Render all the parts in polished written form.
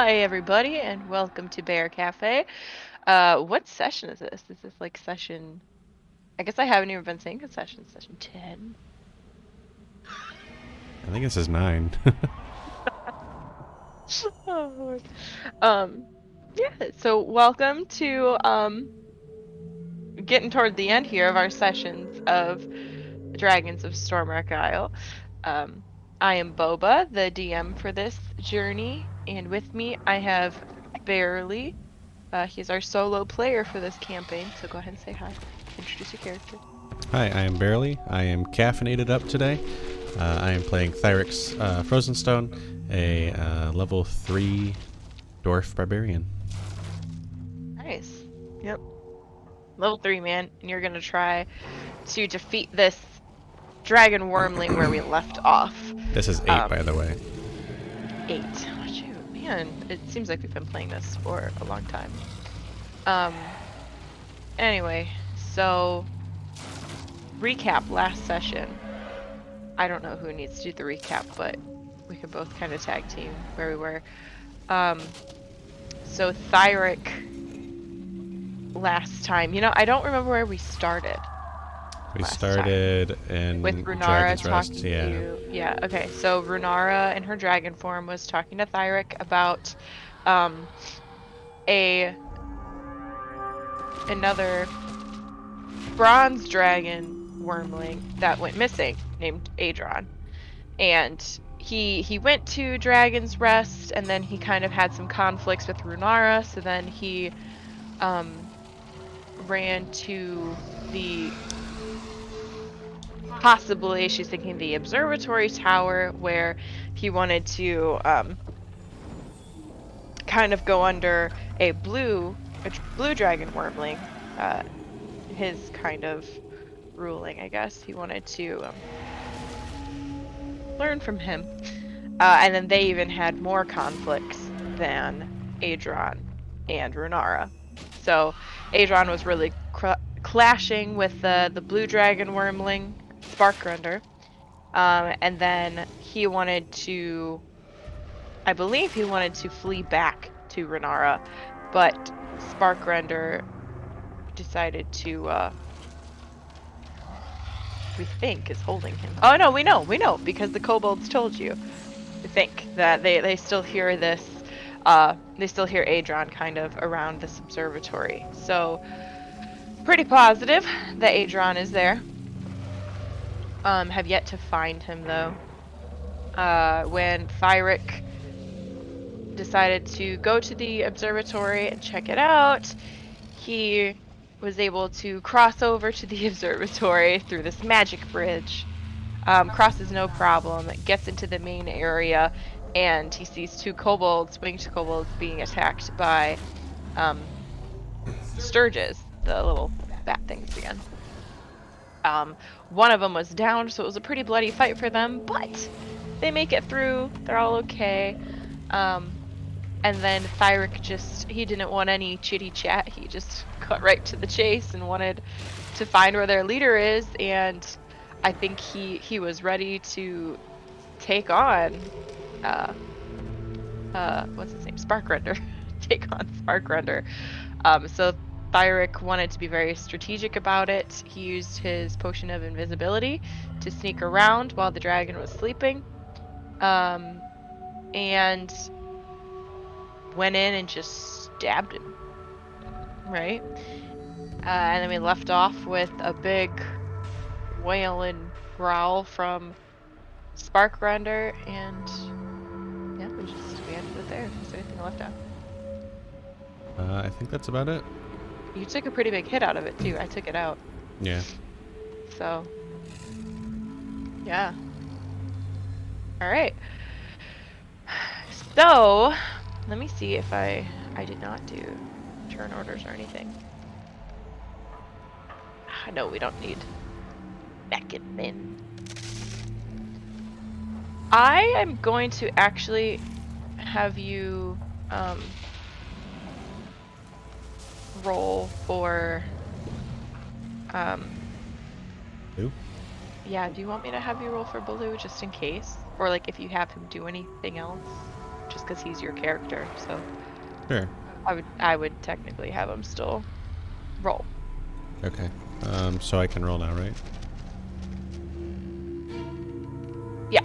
Hi everybody and welcome to Bear Cafe. What session is this? Is this like session? I guess I haven't even been saying good session. Session 10. I think this is 9. Oh Lord. Um, yeah, so welcome to getting toward the end here of our sessions of Dragons of Stormwreck Isle. Um, I am Boba, the DM for this journey, and with me I have Barely. He's our solo player for this campaign, so go ahead and say hi. Introduce your character. Hi, I am Barely. I am caffeinated up today. I am playing Thyrick's Frozen Stone, a level 3 dwarf barbarian. Nice. Yep. Level 3, man. And you're gonna try to defeat this dragon wyrmling where we left off. This is 8, Um, by the way. 8. Oh, shoot. Man, it seems like we've been playing this for a long time. Um, anyway, so recap last session. I don't know who needs to do the recap, but we can both kind of tag team where we were. Um, so Thyrick last time. I don't remember where we started We last time. started With in Runara Dragon's Rest, talking yeah. to, yeah, okay. So Runara in her dragon form was talking to Thyrick about um a another bronze dragon wyrmling that went missing named Adron. And he went to Dragon's Rest and then he kind of had some conflicts with Runara, so then he um ran to the possibly she's thinking the observatory tower where he wanted to kind of go under a blue dragon wyrmling, his kind of ruling, I guess. He wanted to learn from him. And then they even had more conflicts than Adron and Runara. So Adron was really clashing with the blue dragon wyrmling, Sparkrender. And then I believe he wanted to flee back to Renara, but Sparkrender decided to, we think, is holding him. Oh no, we know, because the kobolds told you. We think that they still hear this, they still hear Adron kind of around this observatory. So, pretty positive that Adron is there. Have yet to find him though. When Thyrick decided to go to the observatory and check it out, he was able to cross over to the observatory through this magic bridge. Crosses no problem, gets into the main area, and he sees two kobolds, winged kobolds, being attacked by sturges, the little bat things again. One of them was down, so it was a pretty bloody fight for them, but they make it through. They're all okay. Um, And then Thyrick he didn't want any chitty chat. He just cut right to the chase and wanted to find where their leader is. And I think he was ready to take on, uh, what's his name? Sparkrender. Take on Sparkrender. So Thyrick wanted to be very strategic about it. He used his potion of invisibility to sneak around while the dragon was sleeping. Um, and went in and just stabbed him, right? And then we left off with a big wail and growl from Sparkrender, and yeah, we ended it there. Is there anything left out? I think that's about it. You took a pretty big hit out of it too. I took it out. Yeah. So yeah. All right. So let me see if I did not do turn orders or anything. No, we don't need back and min. I am going to actually have you roll for Who? yeah, do you want me to have you roll for Baloo just in case? Or like if you have him do anything else just because he's your character. So Sure. I would technically have him still roll. Okay. So I can roll now, right? Yeah.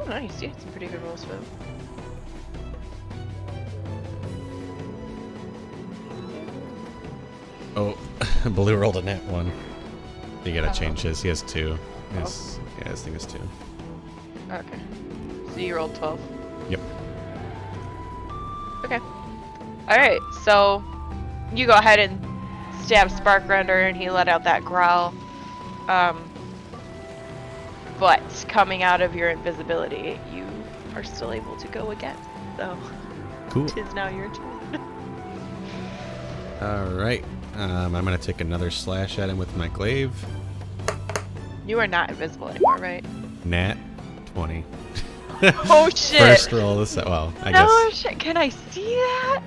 Oh, nice. You had some pretty good rolls for them. Oh, Blue rolled a net 1. You gotta change his. He has 2. Yeah, his thing is 2. Okay. So you rolled 12. Yep. Okay. Alright, so you go ahead and stab Sparkrender and he let out that growl. But coming out of your invisibility, you are still able to go again. So Cool. it is now your turn. Alright. I'm gonna take another slash at him with my glaive. You are not invisible anymore, right? Nat 20. Oh shit! First roll this. Well, I No guess. shit! Can I see that?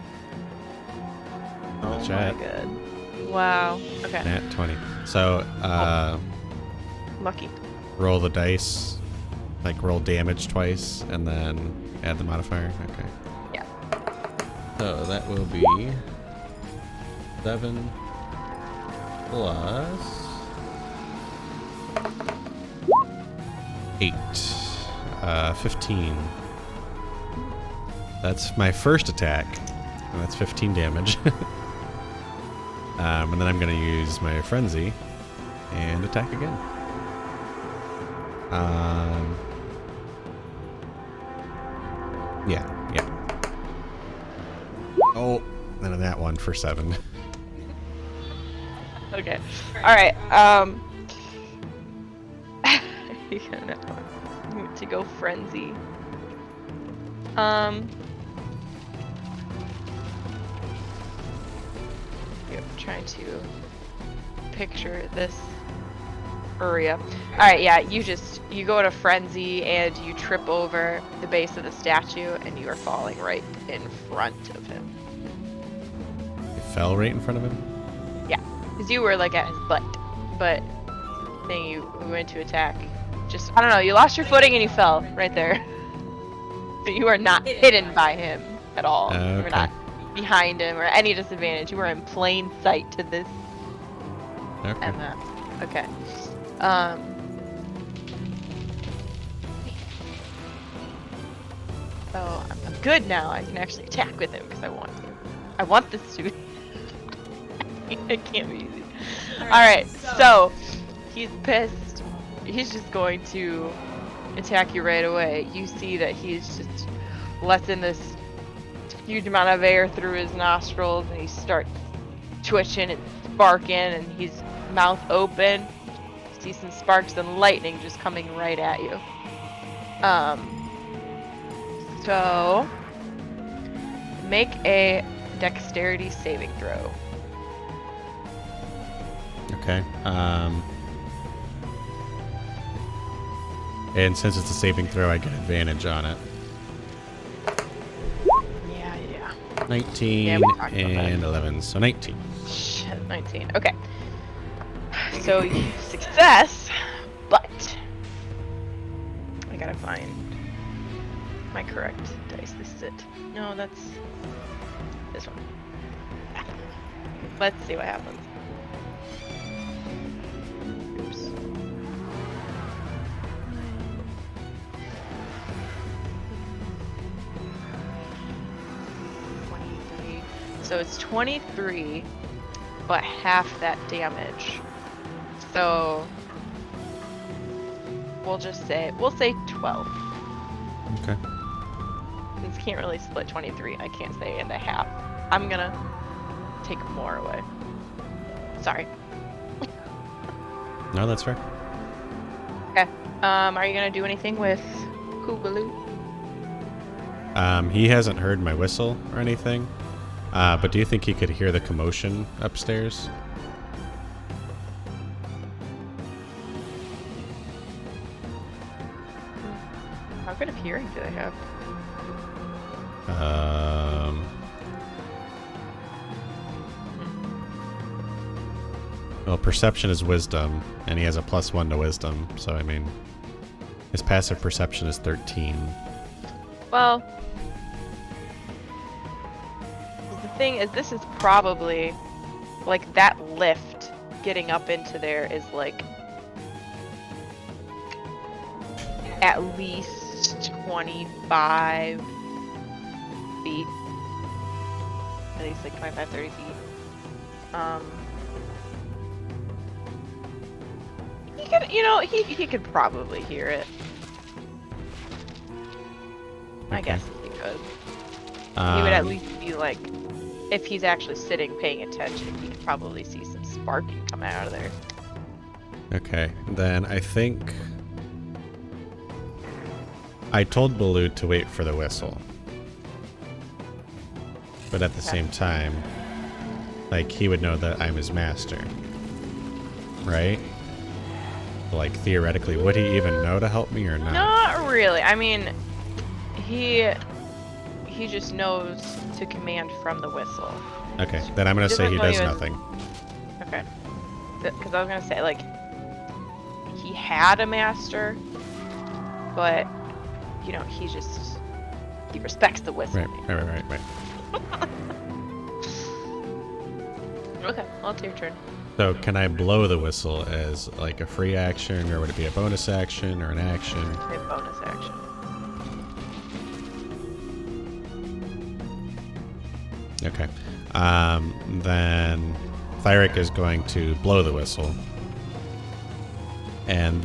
Oh my Chat. god! Wow. Okay. Nat 20. So, Lucky. roll the dice, like roll damage twice, and then add the modifier. Okay. Yeah. So that will be 7 plus 8. 15. That's my first attack, and that's 15 damage. And then I'm going to use my frenzy and attack again. Yeah. Oh, then that one for 7. Okay. Alright, you need to go frenzy. Yep, trying to picture this area. Alright, yeah, you go to frenzy and you trip over the base of the statue and you are falling right in front of him. It fell right in front of him? Yeah, because you were like at his butt, but then you went to attack. Just, I don't know, you lost your footing and you fell right there. But you are not hidden by him at all. You Okay. were not behind him or any disadvantage. You were in plain sight to this Okay. and that. Okay. So I'm good now. I can actually attack with him because I want to. I want this to be. It can't be easy. Alright, so he's pissed. He's just going to attack you right away. You see that he's just letting this huge amount of air through his nostrils and he starts twitching and sparking and he's mouth open. You see some sparks and lightning just coming right at you. So make a dexterity saving throw. Okay. And since it's a saving throw, I get advantage on it. Yeah. 19 Yeah, we talked about that. and 11, so 19. Shit, 19. Okay. So you success, but I gotta find my correct dice. This is it. No, that's this one. Let's see what happens. Oops. So it's 23, but half that damage. So we'll say 12. Okay. Since can't really split 23, I can't say and a half. I'm gonna take more away. Sorry. No, that's fair. Okay. Are you gonna do anything with Hoogaloo? He hasn't heard my whistle or anything. But do you think he could hear the commotion upstairs? How good of hearing do they have? Well, perception is wisdom, and he has a +1 to wisdom, so I mean, his passive perception is 13. Well, the thing is, this is probably like that lift getting up into there is like at least 25 feet. At least like 25, 30 feet. He could, he could probably hear it. I Okay. guess he could. He would at least be like, if he's actually sitting paying attention, he could probably see some sparking coming out of there. Okay, then I think I told Baloo to wait for the whistle. But at the same time, like, he would know that I'm his master. Right? Like, theoretically, would he even know to help me or not? Not really. I mean, he just knows to command from the whistle. Okay, then I'm gonna say he does nothing. Okay. Because I was gonna say, like, he had a master, but, he respects the whistle. Right. Okay, well, it's your turn. So can I blow the whistle as like a free action, or would it be a bonus action or an action? Okay, bonus action. Okay. Then Thyrick is going to blow the whistle. And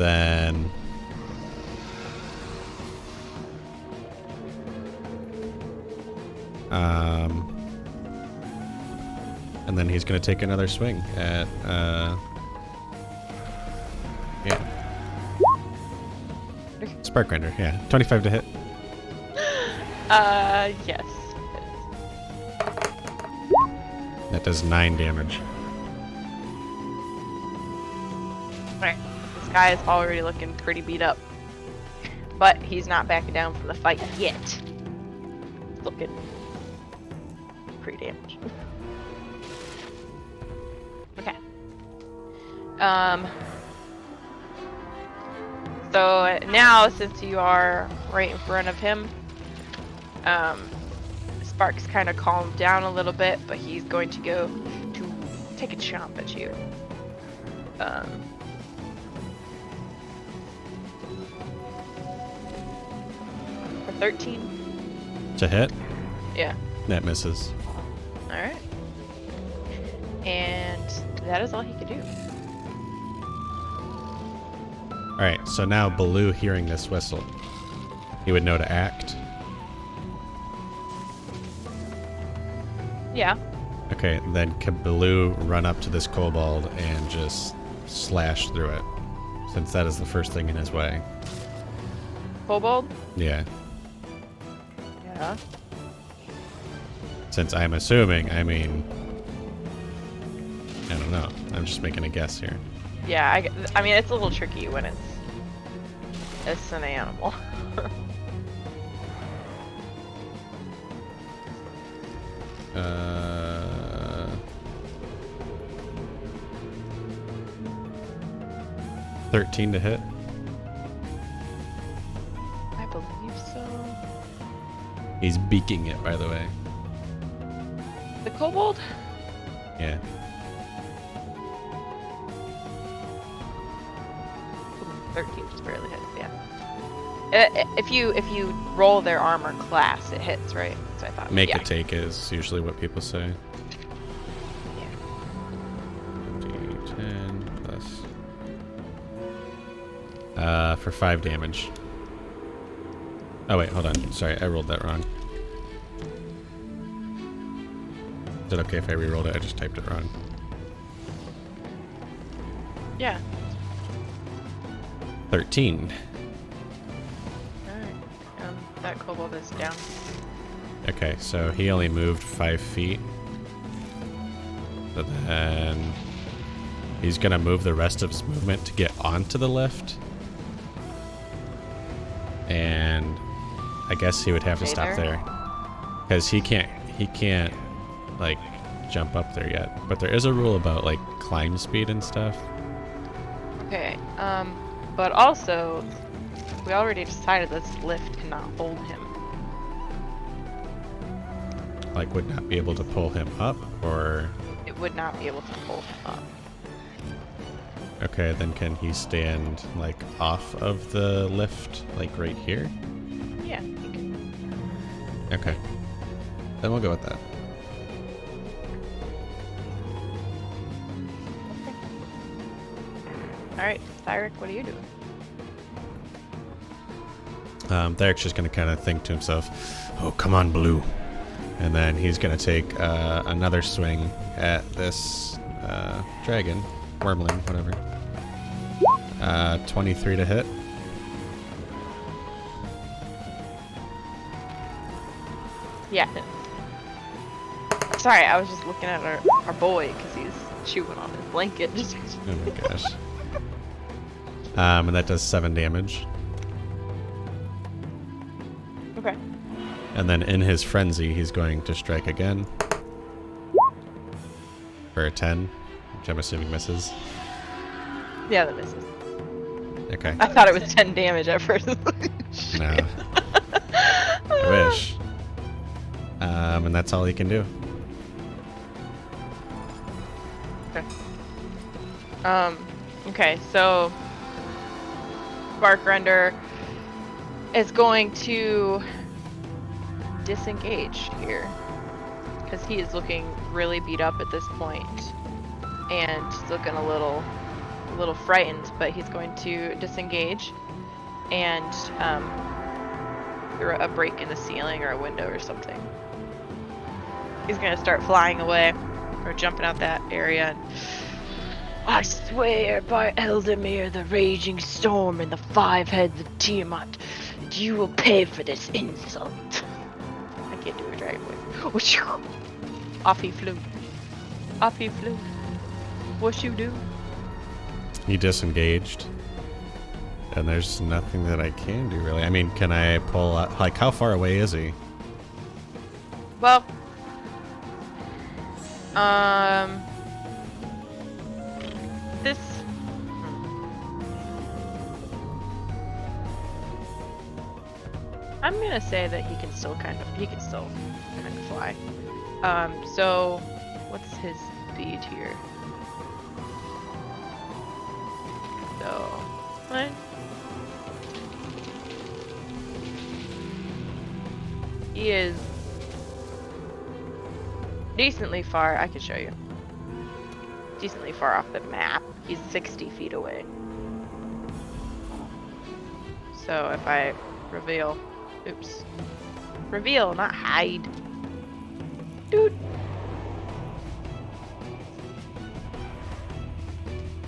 then he's going to take another swing at Sparkrender. Yeah, 25 to hit. Yes. That does 9 damage. Alright, this guy is already looking pretty beat up. But he's not backing down from the fight yet. Looking pretty damaged. Okay. So now, since you are right in front of him, Spark's kind of calmed down a little bit, but he's going to go to take a chomp at you. For 13. To hit? Yeah. That misses. Alright. And that is all he could do. Alright, so now Baloo hearing this whistle, he would know to act. Yeah. Okay, then can Baloo run up to this kobold and just slash through it, since that is the first thing in his way. Kobold? Yeah. Yeah. Since I'm assuming, I mean, I don't know. I'm just making a guess here. Yeah, I mean, it's a little tricky when it's an animal. 13 to hit. I believe so. He's beaking it, by the way. The kobold? Yeah. Ooh, 13 just barely hits, yeah. If you roll their armor class, it hits, right? That's what I thought. Make yeah. a take is usually what people say. Yeah. 10 plus. For 5 damage. Oh wait, hold on. Sorry, I rolled that wrong. Is it okay if I re-rolled it? I just typed it wrong. Yeah. 13. Alright. That kobold is down. Okay, so he only moved 5 feet. So then he's gonna move the rest of his movement to get onto the lift. And I guess he would have to Stay stop there? there. Because he can't, like, jump up there yet. But there is a rule about like climb speed and stuff. Okay. But also, we already decided this lift cannot hold him. Like would not be able to pull him up, or It would not be able to pull him up. okay, then can he stand like off of the lift, like right here? Yeah, he can. Okay, then we'll go with that. Alright, Thyrick, what are you doing? Thyrick's just gonna kind of think to himself, "Oh, come on, Blue," and then he's gonna take another swing at this dragon, Wyrmling, whatever. 23 to hit. Yeah. Sorry, I was just looking at our boy because he's chewing on his blanket. Oh my gosh. And that does 7 damage. Okay. And then in his frenzy, he's going to strike again. For a 10, which I'm assuming misses. Yeah, that misses. Okay. I thought it was 10 damage at first. No. I wish. And that's all he can do. Okay, so Sparkrender is going to disengage here because he is looking really beat up at this point and he's looking a little frightened, but he's going to disengage and through a break in the ceiling or a window or something. He's going to start flying away or jumping out that area. I swear by Eldamir, the raging storm, and the 5 heads of Tiamat, you will pay for this insult. I can't do a dragon voice. Off he flew. Off he flew. What you do? He disengaged. And there's nothing that I can do, really. I mean, can I pull out... Like, how far away is he? Well, this. I'm gonna say that he can still kind of fly. So what's his speed here? So what? He is decently far. I can show you. Decently far off the map. He's 60 feet away. So if I reveal, oops, reveal, not hide. Dude.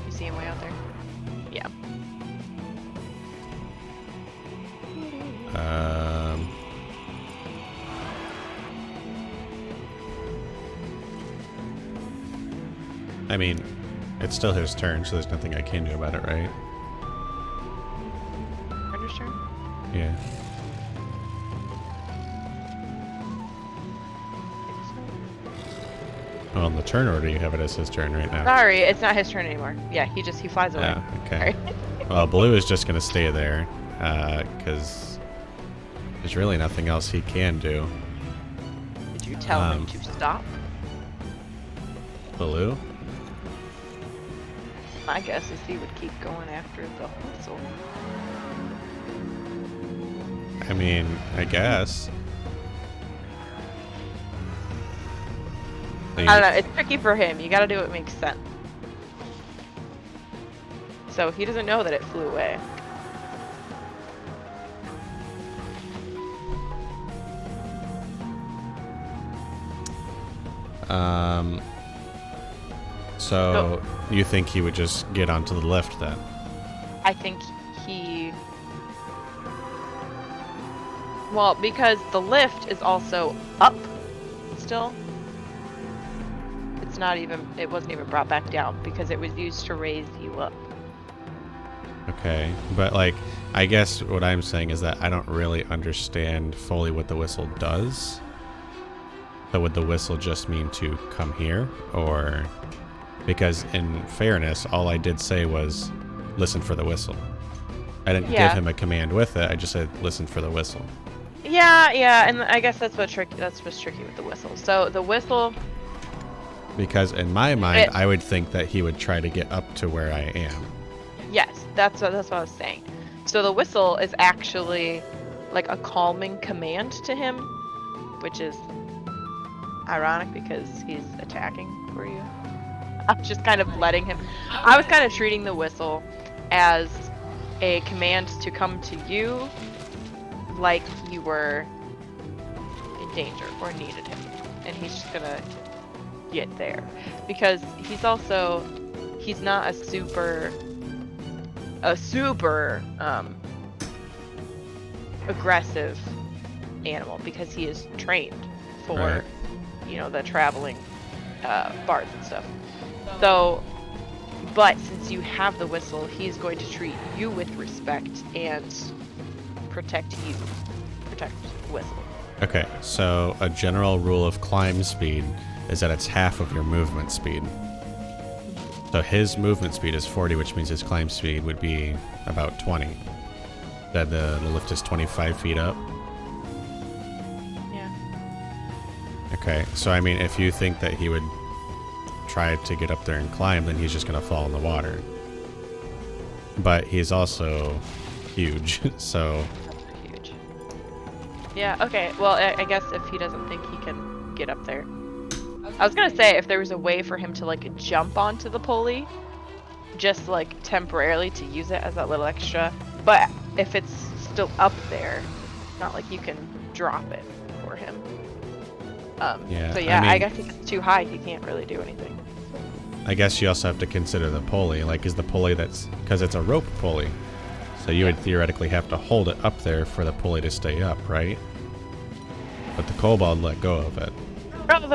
You see him way out there? Yeah. I mean, it's still his turn, so there's nothing I can do about it, right? Render's turn? Yeah. Well, in the turn order, you have it as his turn right now. Sorry, it's not his turn anymore. Yeah, he flies away. Oh, okay. Well, Blue is just going to stay there, because there's really nothing else he can do. Did you tell him to stop? Blue? My guess is he would keep going after the whistle. I mean, I guess. I don't know, it's tricky for him. You gotta do what makes sense. So he doesn't know that it flew away. So you think he would just get onto the lift then? I think he... Well, because the lift is also up still. It's not even, it wasn't even brought back down because it was used to raise you up. Okay, but like, I guess what I'm saying is that I don't really understand fully what the whistle does. So would the whistle just mean to come here, or because in fairness, all I did say was listen for the whistle. I didn't give him a command with it. I just said listen for the whistle. Yeah, and I guess that's what's tricky with the whistle. So the whistle. Because in my mind, I would think that he would try to get up to where I am. Yes, that's what I was saying. So the whistle is actually like a calming command to him, which is ironic because he's attacking for you. I'm just kind of letting him. I was kind of treating the whistle as a command to come to you like you were in danger or needed him. And he's just gonna get there. Because he's not a super aggressive animal because he is trained for, right, the traveling bards and stuff. So, but since you have the whistle, he's going to treat you with respect and protect you. Protect the whistle. Okay, so a general rule of climb speed is that it's half of your movement speed. So his movement speed is 40, which means his climb speed would be about 20. That the lift is 25 feet up. Yeah. Okay, so I mean, if you think that he would try to get up there and climb, then he's just going to fall in the water. But he's also huge, so... Huge. Yeah, okay, well, I guess if he doesn't think he can get up there. I was gonna say, if there was a way for him to, like, jump onto the pulley, just, like, temporarily to use it as that little extra. But if it's still up there, it's not like you can drop it for him. Yeah, so yeah, I mean, I guess if it's too high, he can't really do anything. I guess you also have to consider the pulley. Like, is the pulley because it's a rope pulley. So you would theoretically have to hold it up there for the pulley to stay up, right? But the kobold let go of it. Oh,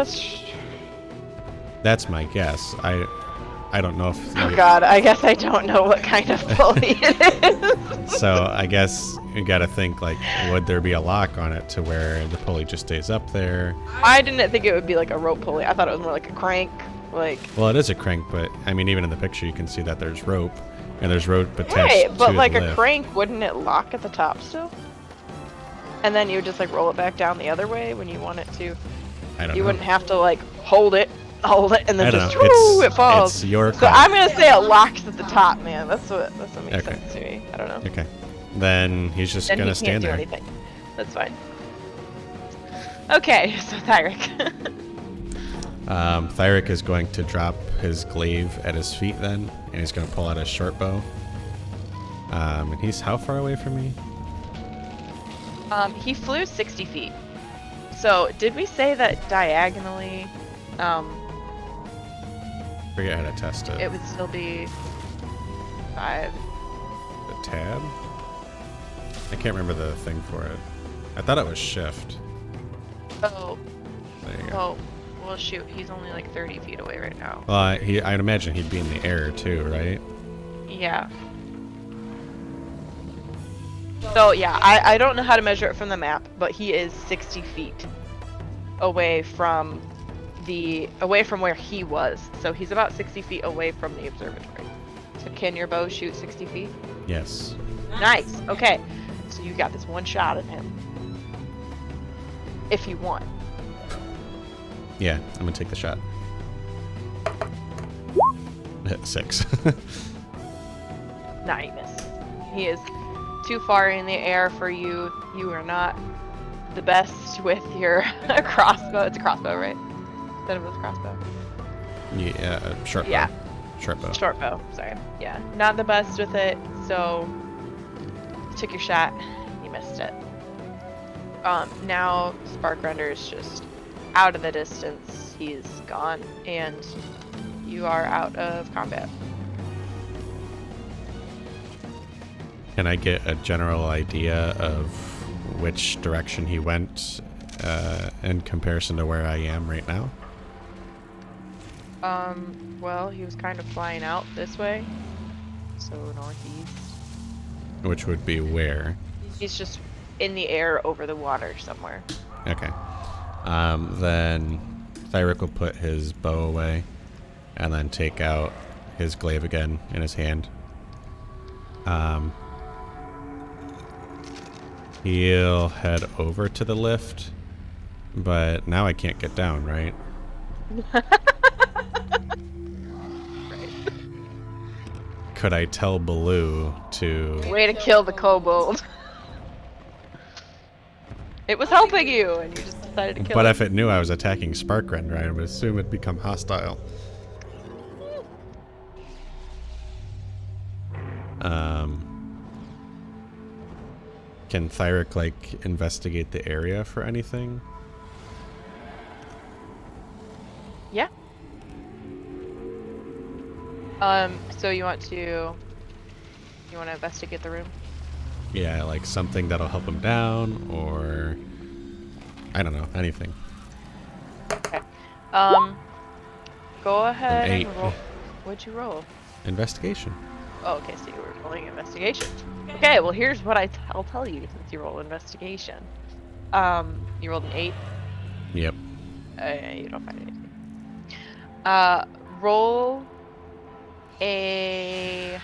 That's my guess. I don't know if... Oh god, I guess I don't know what kind of pulley it is. So I guess you gotta think, like, would there be a lock on it to where the pulley just stays up there? I didn't think it would be like a rope pulley. I thought it was more like a crank. Well, it is a crank, but I mean, even in the picture you can see that there's rope, and there's rope attached Right, but to like the a lift. crank, wouldn't it lock at the top still? And then you would just like roll it back down the other way when you want it to. I don't You know. wouldn't have to like hold it, and then I don't just know. whoo, it falls. It's your So call. I'm gonna say it locks at the top, man. That's what makes Okay. sense to me. I don't know. Okay. Then he's just Then gonna he can't stand do there. anything. That's fine. Okay, so Thyrick. Thyrick is going to drop his glaive at his feet then, and he's going to pull out his short bow. And he's how far away from me? He flew 60 feet. So did we say that diagonally, Forget how to test it. it would still be 5? The tab? I can't remember the thing for it. I thought it was shift. Oh, There you go. well shoot, he's only like 30 feet away right now. Well, I'd imagine he'd be in the air too, right? Yeah. So yeah, I don't know how to measure it from the map, but he is 60 feet away from where he was. So he's about 60 feet away from the observatory. So can your bow shoot 60 feet? Yes. Nice. Okay. So you got this one shot at him. If you want. Yeah, I'm going to take the shot. Hit 6. Nah, you missed. He is too far in the air for you. You are not the best with your crossbow. It's a crossbow, right? Instead of a crossbow. Yeah, short bow. Yeah. Short bow. Short bow, sorry. Yeah, not the best with it, so you took your shot, you missed it. Now Sparkrender is just out of the distance. He's gone, and you are out of combat. Can I get a general idea of which direction he went in comparison to where I am right now? Well, he was kind of flying out this way, so northeast. Which would be where? He's just in the air over the water somewhere. Okay. Then Thyrick will put his bow away and then take out his glaive again in his hand. He'll head over to the lift, but now I can't get down, right? Right. Could I tell Blue to... Way to kill the kobold. It was helping you, and you just decided to kill But it. if it knew I was attacking Sparkrender, I would assume it'd become hostile. Can Thyrick, like, investigate the area for anything? Yeah. So you want to investigate the room? Yeah, like something that'll help him down, or... I don't know, anything. Okay. Go ahead An 8. and roll. What'd you roll? Investigation. Oh, okay, so you were rolling investigation. Okay, well here's what I'll tell you since you roll investigation. You rolled an 8. Yep. You don't find anything. Roll a...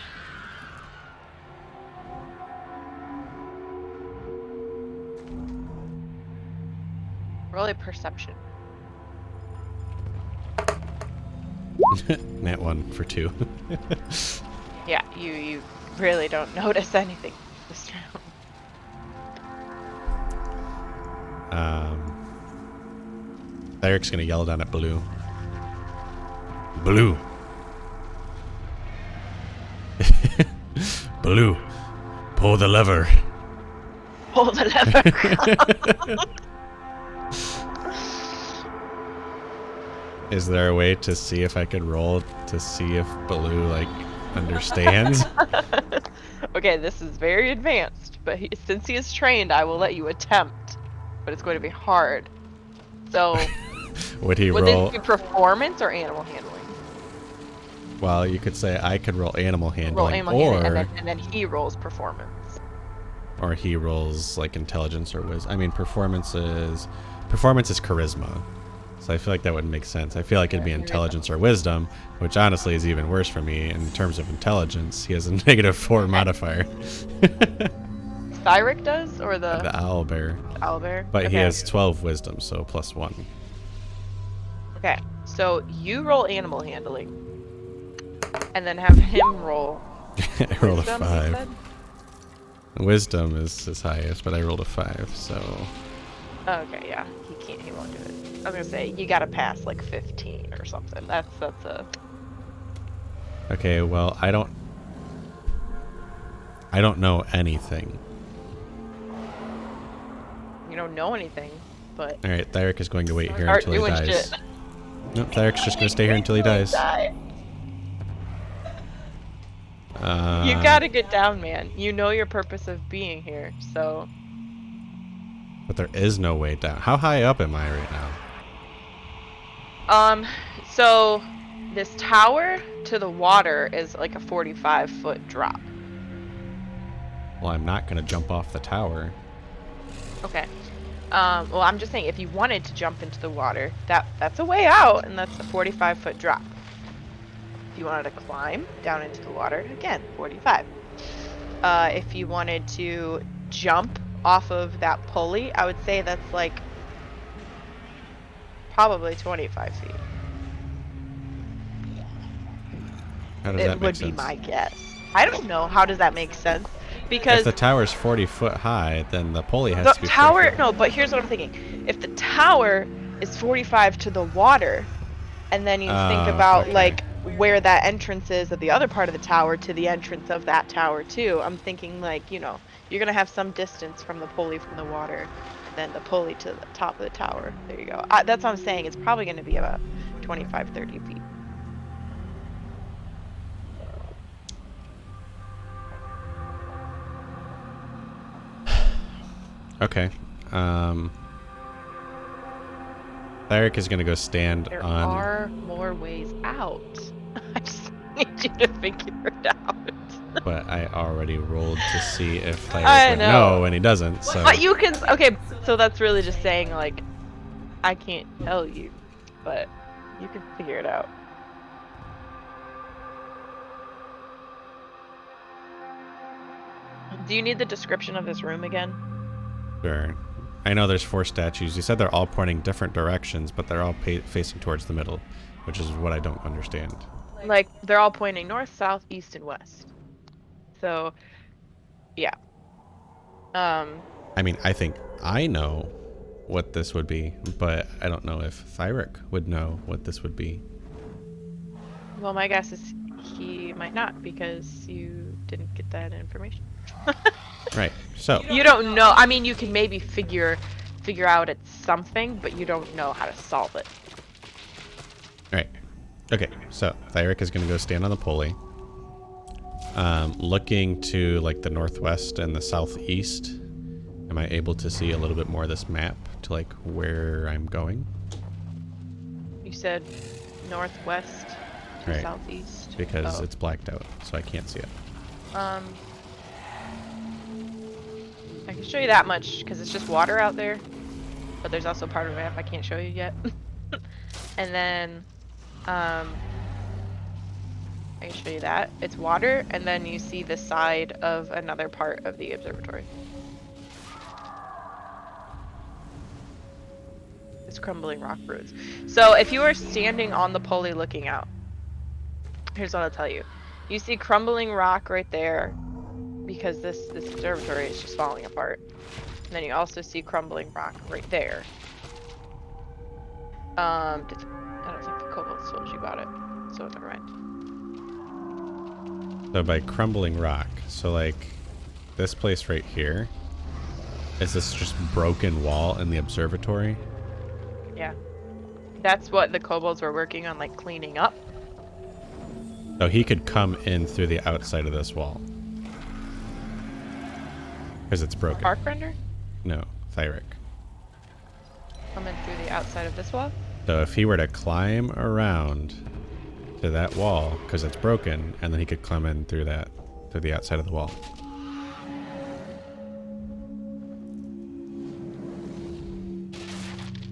Roll a perception. Nat 1 for 2. Yeah, you really don't notice anything this round. Thyrick's gonna yell down at Blue. Blue! Blue! Pull the lever! Pull the lever. Is there a way to see if I could roll to see if Blue, like, understands? Okay, this is very advanced, but since he is trained, I will let you attempt. But it's going to be hard. So, Would he would roll? this be performance or animal handling? Well, you could say I could roll animal handling, Roll animal or handling, and then he rolls performance. or he rolls like intelligence or wisdom. I mean, performance is charisma, so I feel like that wouldn't make sense. I feel like it'd be intelligence or wisdom, which honestly is even worse for me in terms of intelligence. He has a -4 modifier. Thyrick does, or the owlbear. owlbear? But he Okay. has 12 wisdom, so +1. Okay, so you roll animal handling, and then have him roll. I rolled a wisdom, you 5. said? Wisdom is his highest, but I rolled a 5, so... Okay, yeah, he won't do it. I was gonna say you gotta pass like 15 or something. That's a. Okay, well, I don't know anything. You don't know anything, but. Alright, Thyrick is going to wait here Start until he doing dies. shit. Nope, Thyric's just going to stay here until he dies. You gotta get down, man. You know your purpose of being here, so. But there is no way down. How high up am I right now? So this tower to the water is like a 45-foot drop. Well, I'm not going to jump off the tower. Okay. Well, I'm just saying, if you wanted to jump into the water, that's a way out, and that's a 45-foot drop. If you wanted to climb down into the water, again, 45. If you wanted to jump off of that pulley, I would say that's like probably 25 feet. How does that It make would sense? be my guess. I don't know. How does that make sense? Because If the tower's 40 foot high, then the pulley has the to be 40 tower, feet. no, but here's what I'm thinking. If the tower is 45 to the water, and then you think about okay. like where that entrance is of the other part of the tower to the entrance of that tower too, I'm thinking like, you know, you're gonna have some distance from the pulley from the water, and then the pulley to the top of the tower. There you go. That's what I'm saying. It's probably gonna be about 25, 30 feet. Okay. Thyrick is going to go stand There on... are more ways out. I just need you to figure it out. But I already rolled to see if I Thyrick would know. know, and he doesn't, so... But you can, okay, so that's really just saying like, I can't tell you, but you can figure it out. Do you need the description of this room again? Sure. I know there's 4 statues. You said they're all pointing different directions, but they're all facing towards the middle, which is what I don't understand. Like, they're all pointing north, south, east, and west. So, yeah. I mean, I think I know what this would be, but I don't know if Thyrick would know what this would be. Well, my guess is he might not, because you didn't get that information. Right. So You don't know. I mean, you can maybe figure out it's something, but you don't know how to solve it. right. Okay. So Thyrick is going to go stand on the pulley, looking to like the northwest and the southeast. Am I able to see a little bit more of this map to like where I'm going? You said northwest to Right. southeast. Because Oh. it's blacked out, so I can't see it. I can show you that much because it's just water out there, but there's also part of the map I can't show you yet. And then, I can show you that. It's water, and then you see the side of another part of the observatory. It's crumbling rock ruins. So if you are standing on the pulley looking out, here's what I'll tell you. You see crumbling rock right there, because this observatory is just falling apart. And then you also see crumbling rock right there. I don't think the kobolds told you about it, so never mind. So by crumbling rock, so like this place right here, is this just broken wall in the observatory? Yeah. That's what the kobolds were working on, like cleaning up. So he could come in through the outside of this wall. Because it's broken. Sparkrender? No, Thyrick. Coming through the outside of this wall? So if he were to climb around to that wall, because it's broken, and then he could climb in through the outside of the wall.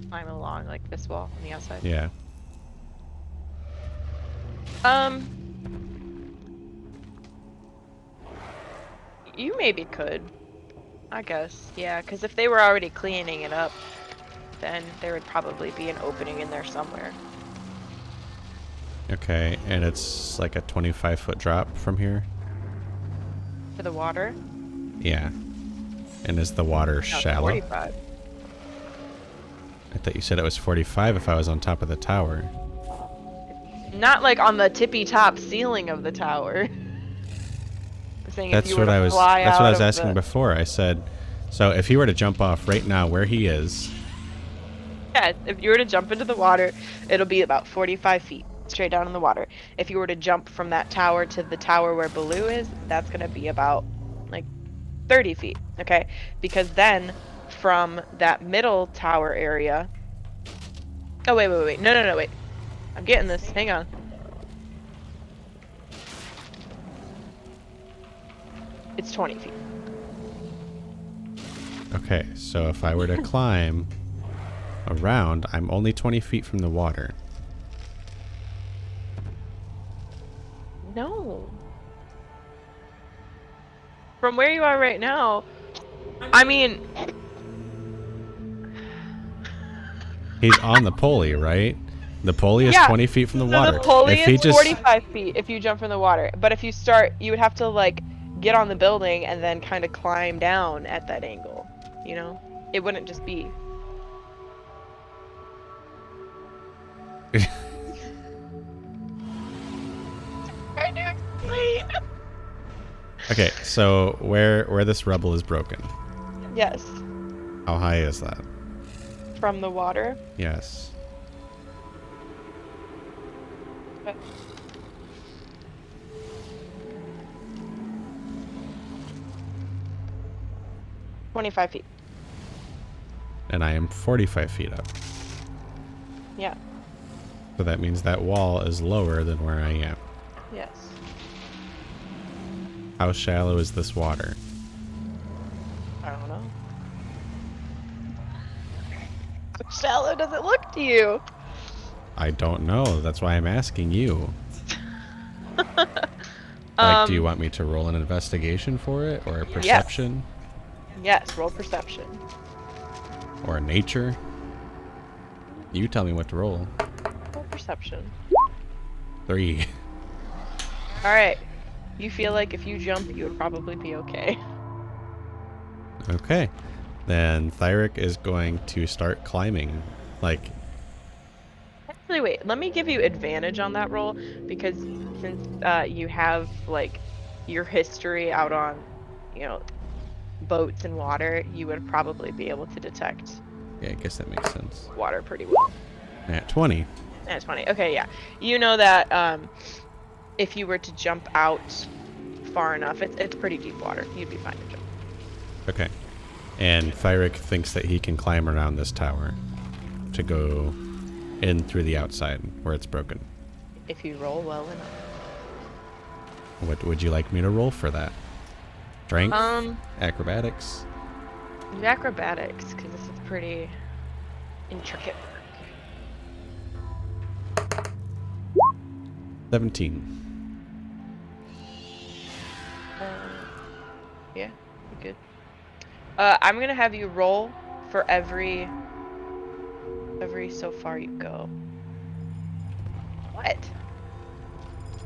Climb along like this wall on the outside. Yeah. You maybe could. I guess. Yeah, because if they were already cleaning it up, then there would probably be an opening in there somewhere. Okay, and it's like a 25-foot drop from here? To the water? Yeah. And is the water No, shallow? 45. I thought you said it was 45 if I was on top of the tower. Not like on the tippy top ceiling of the tower. I'm saying if That's you were what to I was. fly That's what I out was of asking the- before. I said, so if he were to jump off right now where he is, Yeah, if you were to jump into the water, it'll be about 45 feet straight down in the water. If you were to jump from that tower to the tower where Blue is, that's gonna be about like 30 feet. Okay, because then from that middle tower area. Oh wait, no, wait. I'm getting this. Hang on. It's 20 feet. okay. So if I were to climb around, I'm only 20 feet from the water. No. From where you are right now, I mean, He's on the pulley, right? The pulley is Yeah, 20 feet from the so water. the pulley if he is just 45 feet if you jump from the water. But if you start, you would have to like get on the building and then kind of climb down at that angle. You know, it wouldn't just be. Trying to explain. Okay, so where this rubble is broken, Yes, how high is that? from the water. Yes. But 25 feet. And I am 45 feet up. Yeah. So that means that wall is lower than where I am. Yes. How shallow is this water? I don't know. shallow does it look to you? I don't know. That's why I'm asking you. Like, do you want me to roll an investigation for it, or a perception, Yes, roll perception. or a nature? You tell me what to roll. Roll perception. 3. All right. You feel like if you jump, you would probably be okay. Okay. Then Thyrick is going to start climbing. Like, Actually, wait. Let me give you advantage on that roll because since you have like your history out on, you know, boats and water, you would probably be able to detect yeah, I guess that makes sense. water pretty well. At 20. That's funny. Okay, yeah. You know that if you were to jump out far enough, it's pretty deep water. You'd be fine to jump. Okay. And Thyrick thinks that he can climb around this tower to go in through the outside where it's broken. If you roll well enough. What would you like me to roll for that? Strength? Acrobatics? Acrobatics, because this is pretty intricate work. 17. Yeah, you're good. I'm gonna have you roll for every so far you go. What?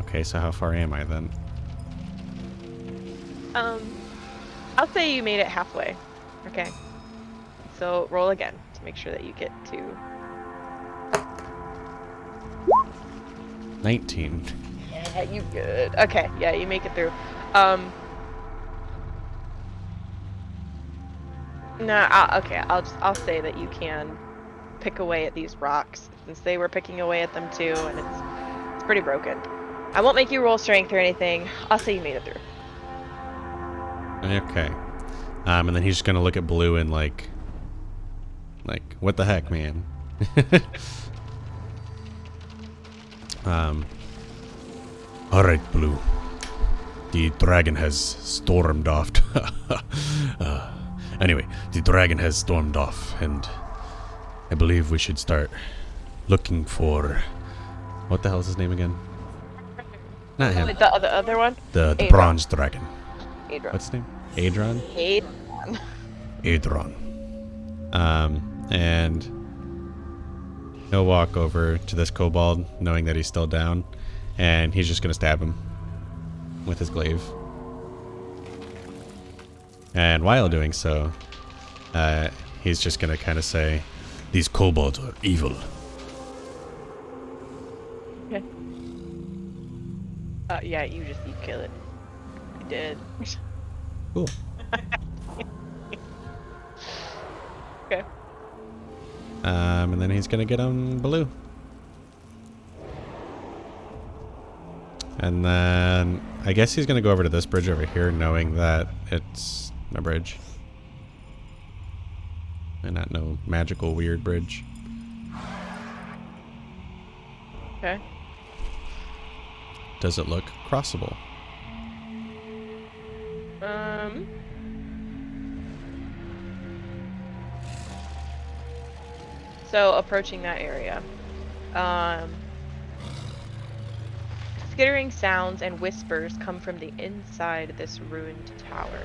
Okay, so how far am I then? I'll say you made it halfway. Okay. So roll again to make sure that you get to 19. Yeah, you good. Okay, yeah, you make it through. Okay, I'll say that you can pick away at these rocks since they were picking away at them too, and it's pretty broken. I won't make you roll strength or anything. I'll say you made it through. Okay. And then he's just gonna look at Blue and like, what the heck, man? Alright, Blue. The dragon has stormed off. Anyway, the dragon has stormed off, and I believe we should start looking for... What the hell is his name again? Not him. Wait, the other one? The Adron. bronze dragon. Adron. What's his name? Adron? Adron. Adron. And he'll walk over to this kobold, knowing that he's still down, and he's just gonna stab him with his glaive. And while doing so, he's just gonna kind of say, "These kobolds are evil." Okay. Yeah, you kill it. You did. Cool. Okay. And then he's gonna get on Blue. And then I guess he's gonna go over to this bridge over here, knowing that it's a bridge. And not no magical weird bridge. Okay. Does it look crossable? So approaching that area. Skittering sounds and whispers come from the inside this ruined tower.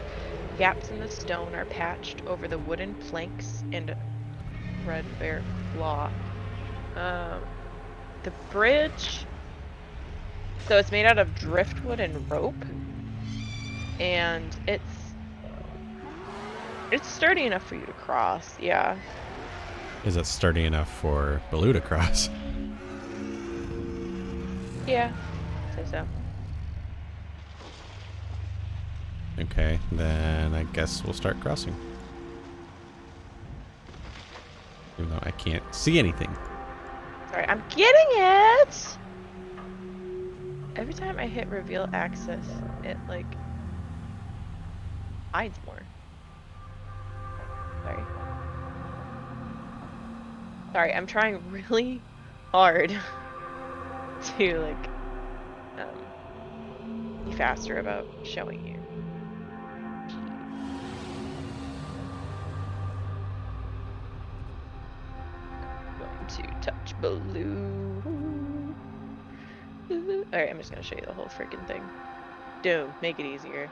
Gaps in the stone are patched over the wooden planks and red bear claw. The bridge, so it's made out of driftwood and rope, and it's sturdy enough for you to cross. Yeah. Is it sturdy enough for Baloo to cross? Yeah. I'd say so. Okay, then I guess we'll start crossing. Even though I can't see anything. Sorry, I'm getting it! Every time I hit reveal access, it like hides more. Sorry, I'm trying really hard to like be faster about showing you. Blue. Alright, I'm just gonna show you the whole freaking thing. Doom, make it easier.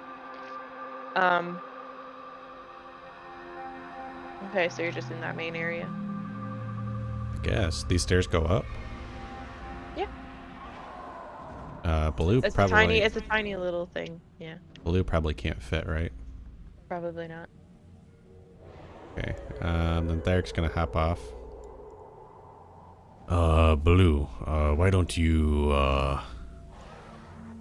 Okay, so you're just in that main area. I guess. These stairs go up? Yeah. Blue It's probably... it's a tiny little thing, yeah. Blue probably can't fit, right? Probably not. Okay. Then Thyrick's gonna hop off. Blue, why don't you,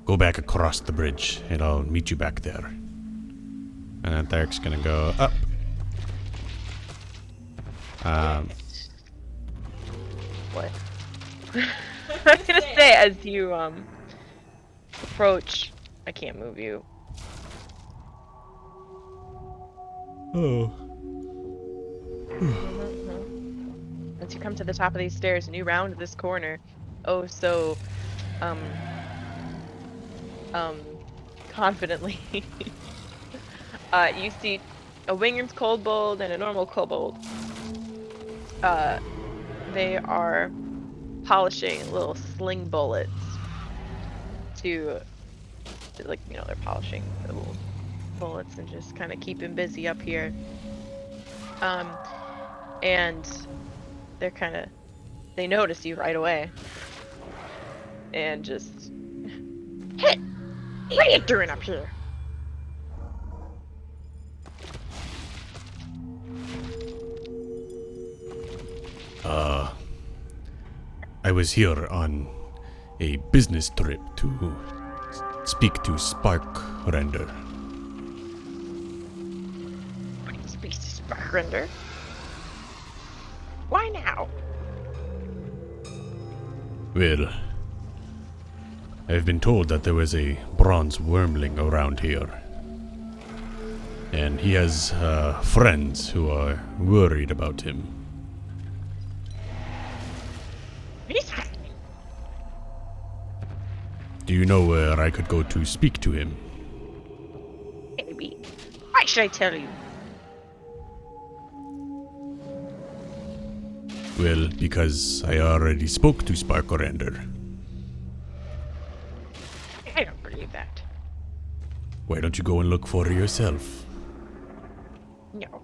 go back across the bridge, and I'll meet you back there. And then Thyrick's gonna go up. What? I was gonna say, as you, approach, I can't move you. Oh. Once you come to the top of these stairs and you round this corner, oh so, confidently, you see a Winger's kobold and a normal kobold. They are polishing little sling bullets to, like, you know, they're polishing the little bullets and just kind of keeping busy up here. And they're kind of, they notice you right away. And just, hey, what are you doing up here? I was here on a business trip to speak to Sparkrender. What do you speak to Sparkrender? Why now? Well, I've been told that there was a bronze wyrmling around here. And he has friends who are worried about him. What is happening? Do you know where I could go to speak to him? Maybe. Why should I tell you? Well, because I already spoke to Sparkrender. I don't believe that. Why don't you go and look for yourself? No.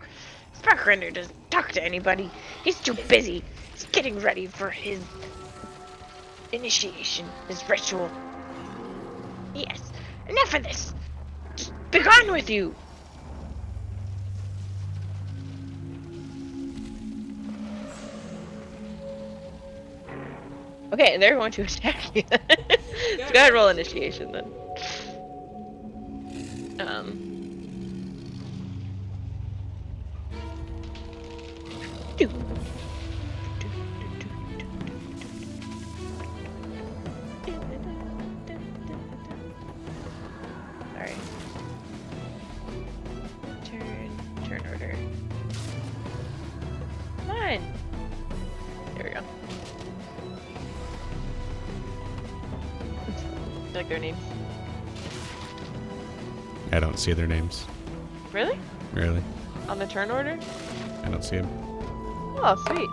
Sparkrender doesn't talk to anybody. He's too busy. He's getting ready for his initiation, his ritual. Yes. Enough of this. Just be gone with you. Okay, they're going to attack you. Let's go ahead and roll initiation then. Sorry. Turn order. Come on. There we go. Like their names. I don't see their names. Really? Really? On the turn order? I don't see them. Oh, sweet.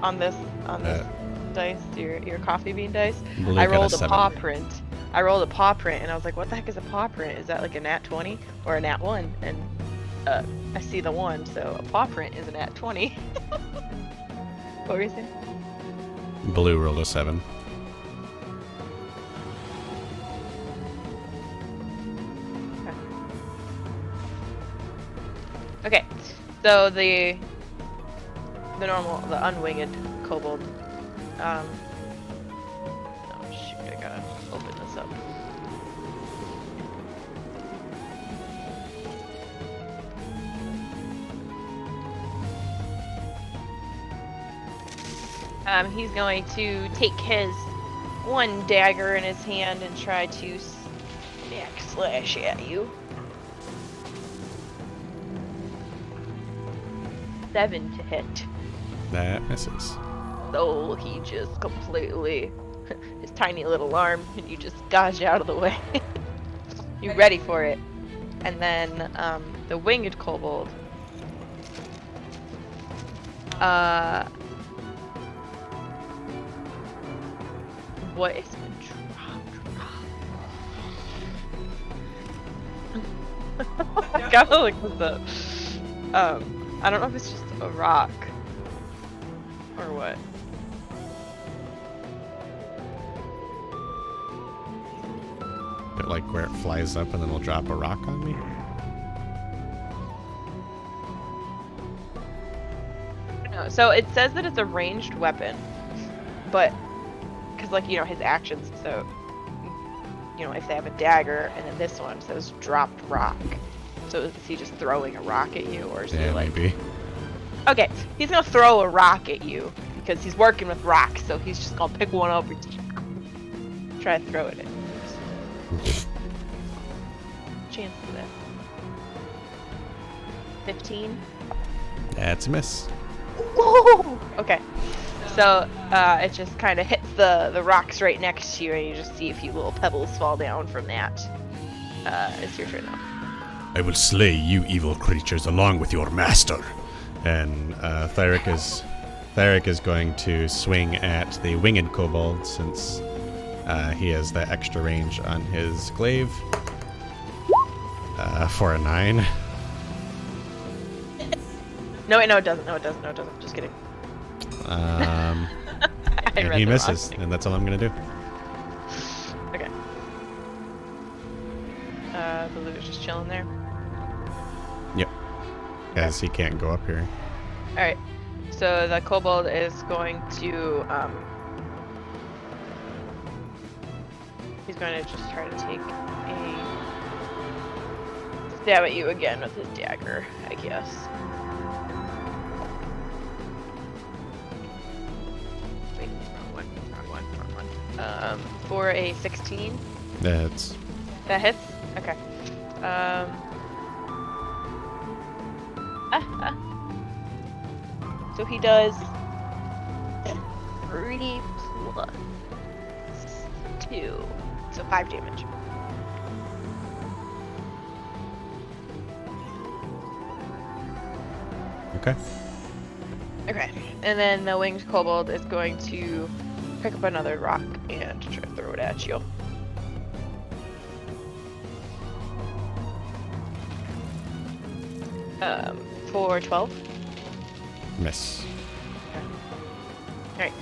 On this dice, your coffee bean dice, Blue I got a rolled a 7. paw print. I rolled a paw print, and I was like, "What the heck is a paw print? Is that like a nat 20 or a nat 1?" And I see the 1, so a paw print is a nat 20. What were you saying? Blue rolled a 7. Okay, so the unwinged kobold. Oh shoot, I gotta open this up. He's going to take his one dagger in his hand and try to slash at you. 7 to hit. That misses. soul, he just completely, his tiny little arm, and you just dodge out of the way. You're ready for it. And then the winged kobold. What is the drop? I gotta look this up. I don't know if it's just a rock or what. But like where it flies up and then it'll drop a rock on me? No, so it says that it's a ranged weapon, but because like his actions, so if they have a dagger and then this one says dropped rock, so is he just throwing a rock at you, or is he like maybe. Okay, he's gonna throw a rock at you because he's working with rocks, so he's just gonna pick one up and try to throw it at you. Chance for that. 15. That's a miss. Whoa! Okay. So it just kind of hits the rocks right next to you, and you just see a few little pebbles fall down from that. It's your turn now. I will slay you evil creatures along with your master. And Thyrick is going to swing at the winged kobold since he has the extra range on his glaive for a 9. No, wait, no, it doesn't. No, it doesn't. No, it doesn't. Just kidding. And he misses, and that's all I'm gonna do. Okay. Blue is just chilling there. Yep. Because he can't go up here. All right. So the kobold is going to he's going to just try to take a stab at you again with his dagger, I guess. Wait, wrong one. For a 16. That's That hits? Okay. So he does 3 plus 2. So 5 damage. okay. Okay. And then the winged kobold is going to pick up another rock and try to throw it at you. For 12. Miss. Alright.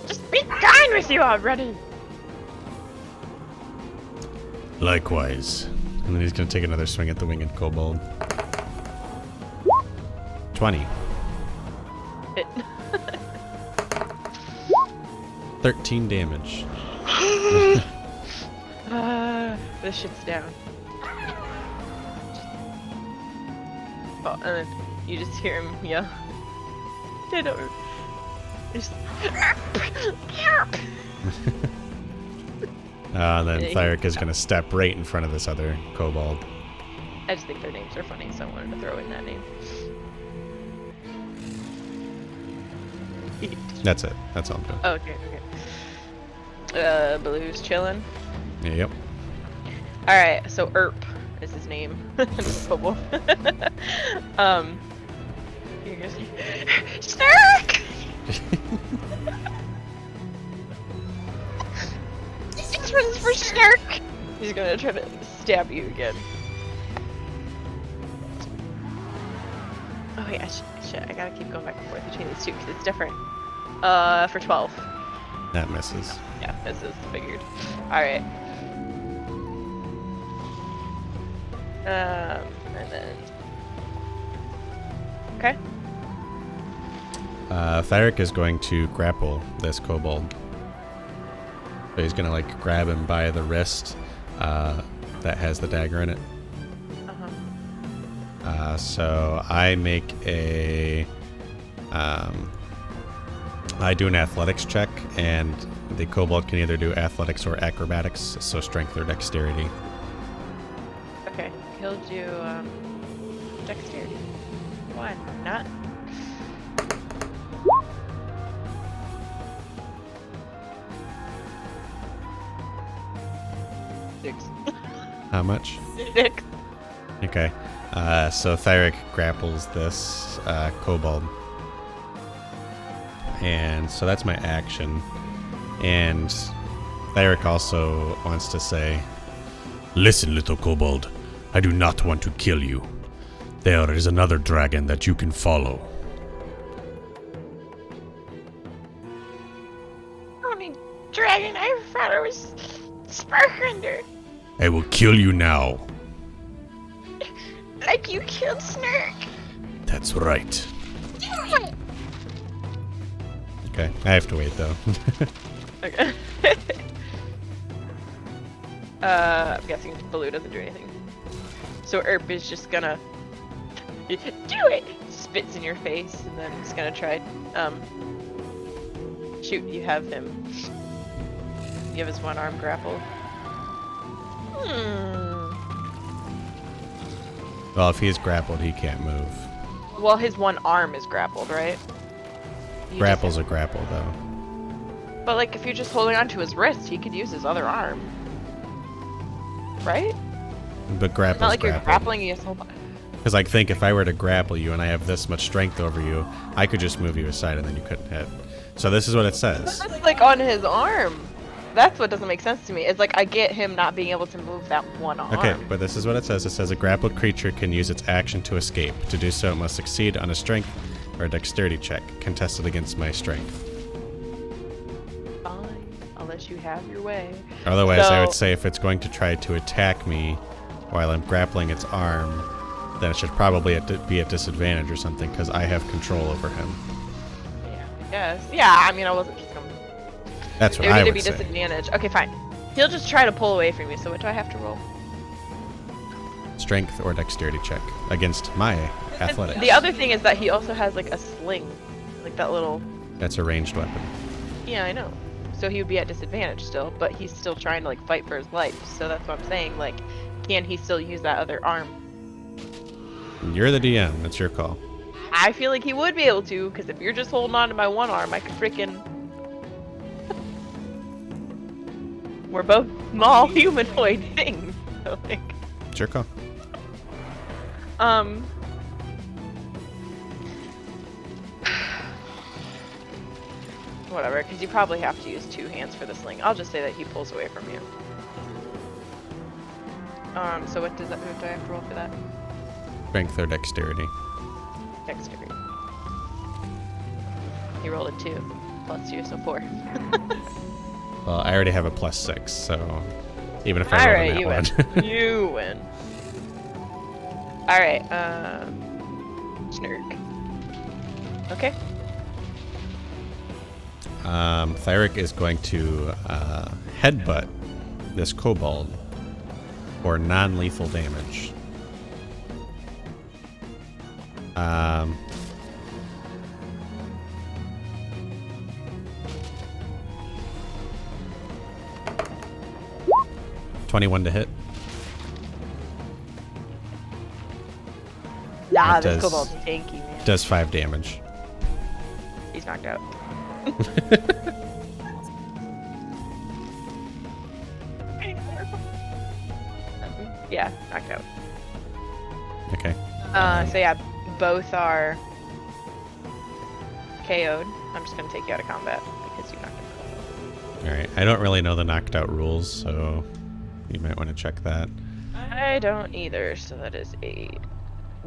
Just be kind with you already! Likewise. And then he's gonna take another swing at the winged kobold. 20. Hit. 13 damage. This shit's down. Oh, and then you just hear him yell. Get over. Just. Then Thyrick is gonna step right in front of this other kobold. I just think their names are funny, so I wanted to throw in that name. That's it. That's all I'm doing. Oh, okay, okay. Blue's chilling. Yep. Alright, so Erp is his name. Kobold. You're gonna say, Snark! This one's for Snark! He's gonna try to stab you again. Oh wait, I gotta keep going back and forth between these two because it's different. For 12. That misses. Yeah, this is figured. Alright. And then... Okay. Thyrick is going to grapple this kobold. So he's gonna like grab him by the wrist that has the dagger in it. So I make a I do an athletics check, and the kobold can either do athletics or acrobatics, so strength or dexterity. Okay, he'll do dexterity. Why not? 6. How much? 6. Okay. So Thyrick grapples this kobold. And so that's my action. And Thyrick also wants to say, "Listen, little kobold. I do not want to kill you. There is another dragon that you can follow." Only dragon, I thought it was Sparkrender. I will kill you now. Like you killed Snurk. That's right. Okay, I have to wait though. Okay. I'm guessing Baloo doesn't do anything. So Erp is just gonna do it! Spits in your face, and then he's gonna try, shoot, you have his one arm grappled. Well, if he's grappled, he can't move. Well, his one arm is grappled, right? Grapple's a grapple, though. But, like, if you're just holding onto his wrist, he could use his other arm. Right? But grapple's Not like you're grappled. grappling his whole body. Because, like, think if I were to grapple you and I have this much strength over you, I could just move you aside and then you couldn't hit. So this is what it says. It's like on his arm. That's what doesn't make sense to me. It's like I get him not being able to move that one arm. Okay, but this is what it says. It says a grappled creature can use its action to escape. To do so, it must succeed on a strength or a dexterity check, contested against my strength. Fine, unless you have your way. Otherwise, I So- would say if it's going to try to attack me while I'm grappling its arm, then it should probably be at disadvantage or something, because I have control over him. Yeah, I guess. Yeah, I mean, I wasn't just gonna. That's what It would I need to would be say. disadvantage. Okay, fine. He'll just try to pull away from you. So what do I have to roll? Strength or dexterity check against my athletics. The other thing is that he also has like a sling, like that little. That's a ranged weapon. Yeah, I know. So he would be at disadvantage still, but he's still trying to like fight for his life. So that's what I'm saying. Like, can he still use that other arm? You're the DM. That's your call. I feel like he would be able to, because if you're just holding on to my one arm, I could freaking. We're both small humanoid things. So like. It's your call. Whatever, because you probably have to use 2 hands for the sling. I'll just say that he pulls away from you. So what do I have to roll for that? Strength or dexterity. Dexterity. He rolled a 2 plus 2, so 4. Well, I already have a +6, so even if I roll Alright, that you one. win. You win. Alright, Snurk. Okay. Thyrick is going to headbutt this kobold for non-lethal damage. Um, 21 to hit. Nah, That this does- kobold's tanky, man. Does 5 damage. He's knocked out. Yeah, knocked out. Okay. So yeah, both are KO'd. I'm just gonna take you out of combat because you knocked him All right. I don't really know the knocked out rules, so you might want to check that. out. I don't either, so that is a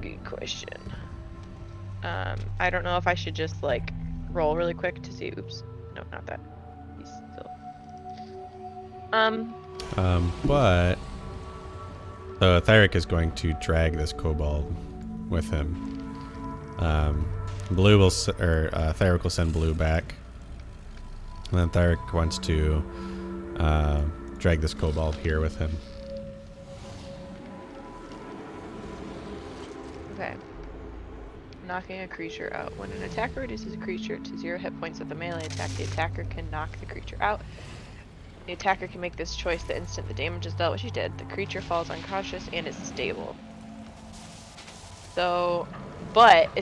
good question. I don't know if I should just like roll really quick to see. Oops, no, not that. He's still. But so Thyrick is going to drag this kobold with him. Blue will, Thyrick will send Blue back, and then Thyrick wants to drag this kobold here with him. Okay. Knocking a creature out. When an attacker reduces a creature to 0 hit points with a melee attack, the attacker can knock the creature out. The attacker can make this choice the instant the damage is dealt, which he did. The creature falls unconscious and is stable. So,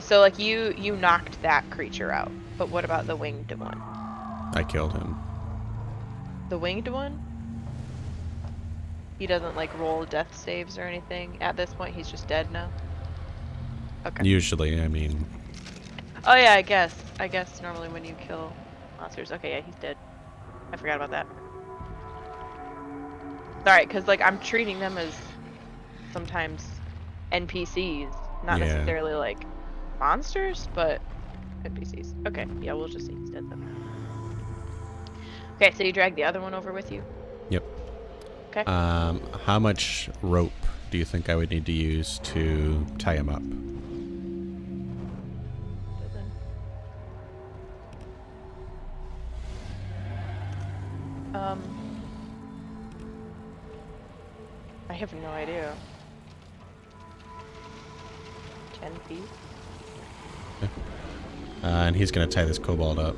so like you knocked that creature out. But what about the winged one? I killed him. The winged one? He doesn't like roll death saves or anything. At this point, he's just dead now. Okay. Usually, I mean, Oh yeah, I guess. I guess normally when you kill monsters. Okay, yeah, he's dead. I forgot about that. Alright, because like I'm treating them as sometimes NPCs, not yeah. necessarily like monsters, but NPCs. Okay, yeah, we'll just say he's dead then. Okay, so you drag the other one over with you? Yep. Okay. How much rope do you think I would need to use to tie him up? I have no idea. 10 feet? And he's gonna tie this kobold up.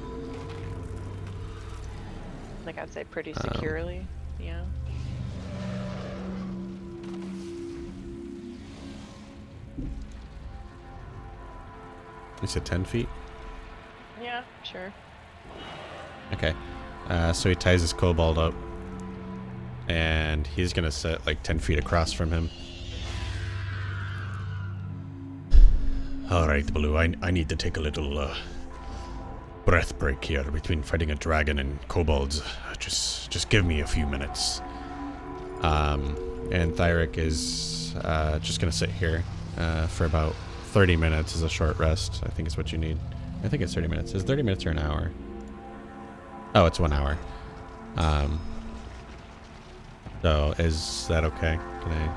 Like I'd say pretty securely, yeah. You said 10 feet? Yeah, sure. Okay. So he ties his kobold up. And he's gonna sit like 10 feet across from him. Alright, Blue, I need to take a little breath break here between fighting a dragon and kobolds. Just give me a few minutes. And Thyrick is just gonna sit here for about 30 minutes as a short rest. I think is what you need. I think it's 30 minutes. Is 30 minutes or an hour? Oh, it's 1 hour. So is that okay? Can I?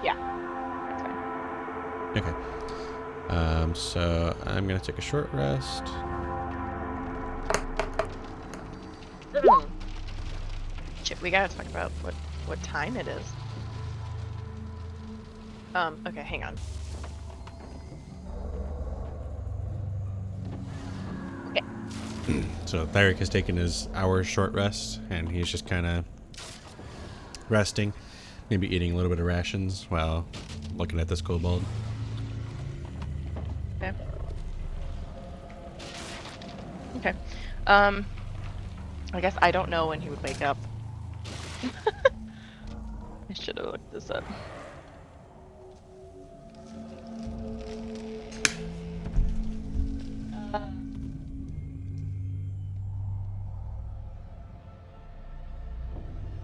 Yeah, that's fine. Okay. So I'm gonna take a short rest. Shit, we gotta talk about what time it is. Okay, hang on. Okay. So Thyrick has taken his hour short rest, and he's just kind of resting, maybe eating a little bit of rations while looking at this kobold. Okay. Okay. I guess I don't know when he would wake up. I should have looked this up.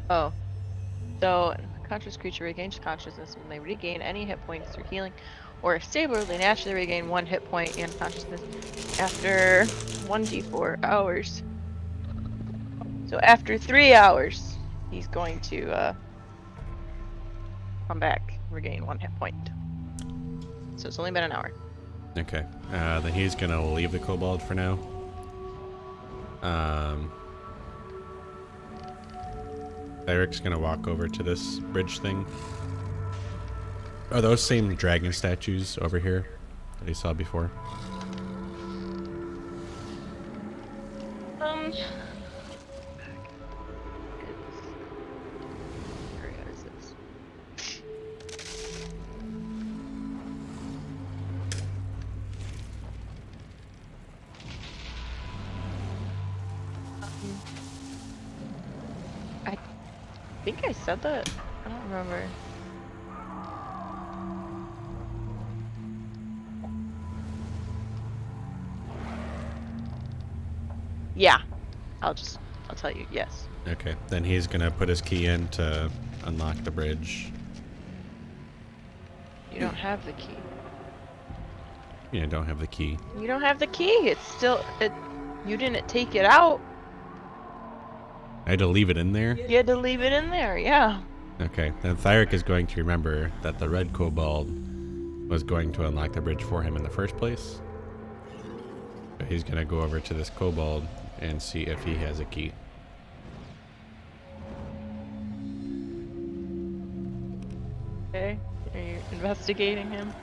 Oh. So, a conscious creature regains consciousness when they regain any hit points through healing, or if stable, they naturally regain 1 hit point and consciousness after 1d4 hours. So after 3 hours, he's going to come back, regain 1 hit point. So it's only been an hour. Okay. Then he's gonna leave the kobold for now. Thyrick's gonna walk over to this bridge thing. Are those same dragon statues over here that he saw before? Where is this? I think I said that. I don't remember. Yeah, I'll tell you, yes. Okay. Then he's gonna put his key in to unlock the bridge. You don't have the key. You don't have the key. You don't have the key. It's still you didn't take it out. I had to leave it in there? You had to leave it in there, yeah. Okay. Then Thyrick is going to remember that the red kobold was going to unlock the bridge for him in the first place. So he's gonna go over to this kobold and see if he has a key. Okay. Are you investigating him?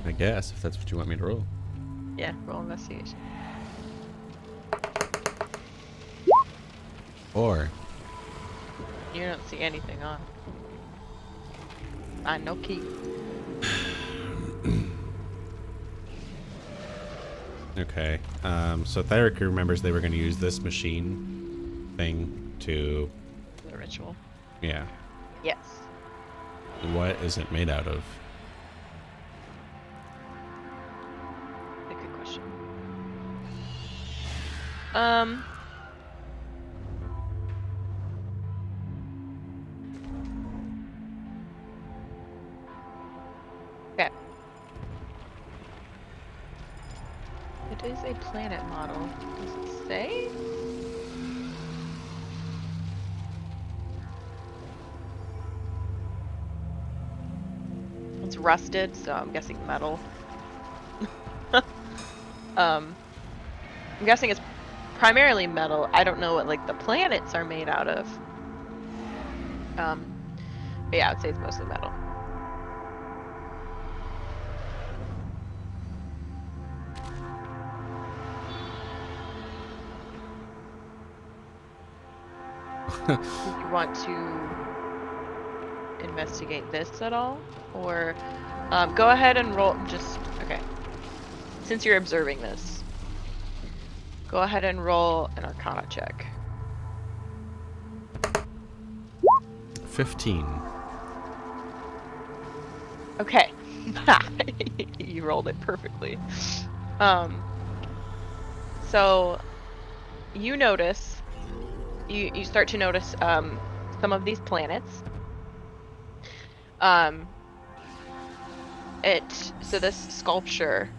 I guess, if that's what you want me to roll. Yeah, roll investigation. Or You don't see anything on. No key. Okay. So Thyrick remembers they were going to use this machine thing to... The ritual. Yeah. Yes. What is it made out of? A good question. Okay. It is a planet model. Does it say? It's rusted, so I'm guessing metal. I'm guessing it's primarily metal. I don't know what like the planets are made out of. But yeah, I would say it's mostly metal. Do you want to investigate this at all? Or go ahead and roll okay. Since you're observing this, go ahead and roll an Arcana check. 15. Okay. You rolled it perfectly. So you notice, you start to notice some of these planets. So this sculpture,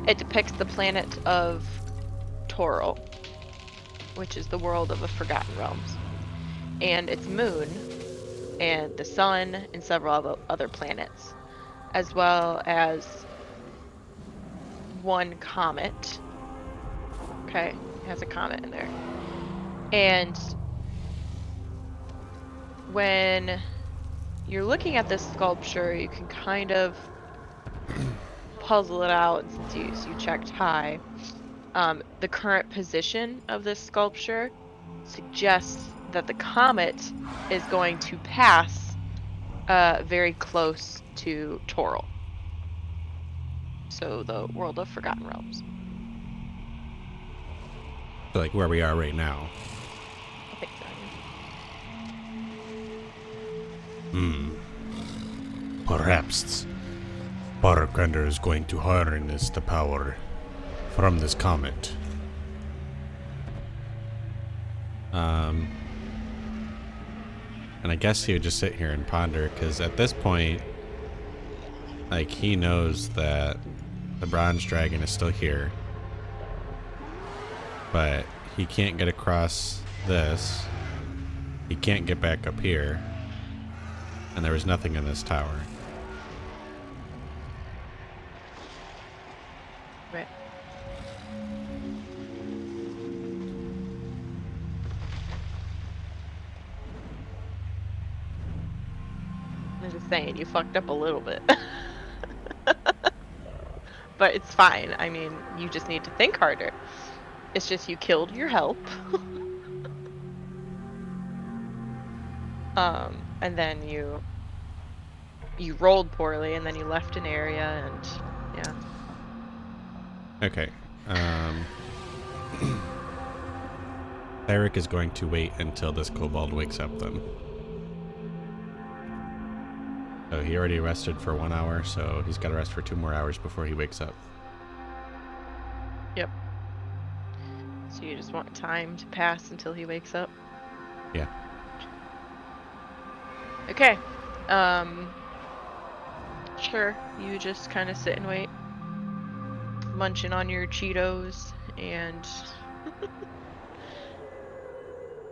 it depicts the planet of Toril, which is the world of the Forgotten Realms, and its moon, and the sun, and several other planets, as well as one comet. Okay, it has a comet in there. And when you're looking at this sculpture, you can kind of puzzle it out since you checked high. The current position of this sculpture suggests that the comet is going to pass very close to Toril. So the world of Forgotten Realms. So like where we are right now. I think so. Perhaps Sparkrender is going to harness the power from this comet. And I guess he would just sit here and ponder, because at this point, like, he knows that the bronze dragon is still here, but he can't get across this. He can't get back up here, and there was nothing in this tower. Right. I'm just saying, you fucked up a little bit. But it's fine. I mean, you just need to think harder. It's just you killed your help. And then you rolled poorly, and then you left an area, and yeah. Okay. Thyrick is going to wait until this kobold wakes up then. So he already rested for 1 hour, so he's got to rest for 2 more hours before he wakes up. Yep. So you just want time to pass until he wakes up? Yeah. Okay. Sure. You just kind of sit and wait. Munching on your Cheetos and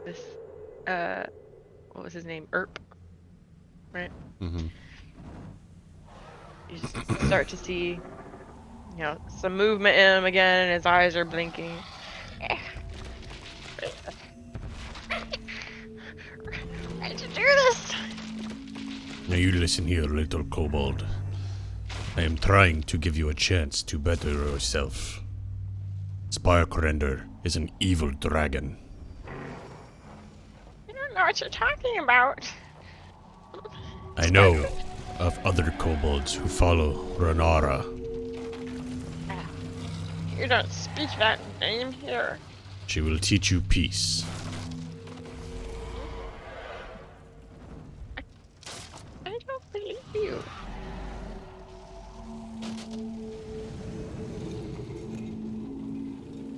this, what was his name? Erp. Right? Mm-hmm. You just start to see, some movement in him again, and his eyes are blinking. Ready to do this? Now you listen here, little kobold. I am trying to give you a chance to better yourself. Sparkrender is an evil dragon. I don't know what you're talking about. I know of other kobolds who follow Renara. You don't speak that name here. She will teach you peace. I don't believe you.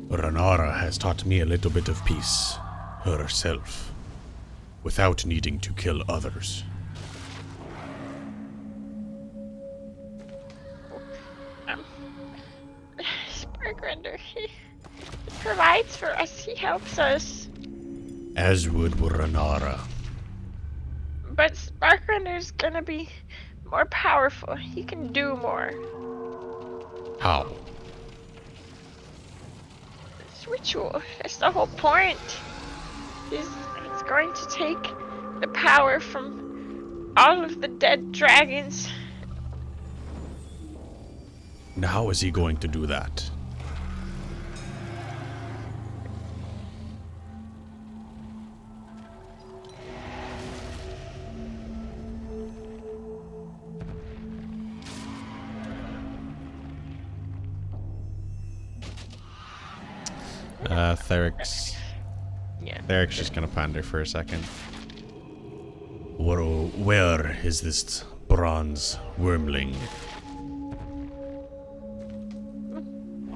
Renara has taught me a little bit of peace herself, without needing to kill others. Sparkrender, he provides for us, he helps us. As would Renara. But Sparkrender's gonna be more powerful. He can do more. How? It's ritual. That's the whole point. He's going to take the power from all of the dead dragons. And how is he going to do that? Thyrick's just gonna ponder for a second. Where is this bronze wyrmling?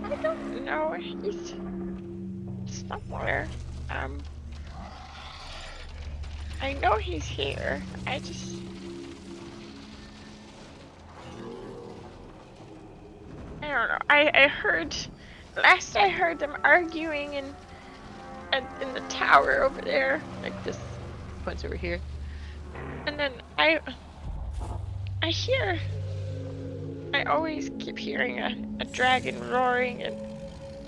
I don't know. He's somewhere. I know he's here. I don't know. I heard. Last I heard them arguing in the tower over there, like this points over here. And then I always keep hearing a dragon roaring and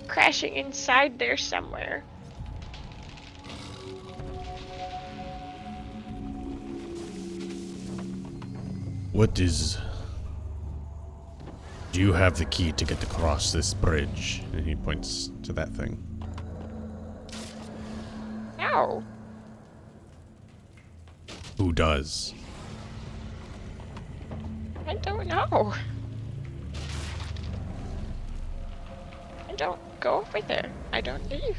crashing inside there somewhere. Do you have the key to get across this bridge? And he points to that thing. No. Who does? I don't know. I don't go over there. I don't leave.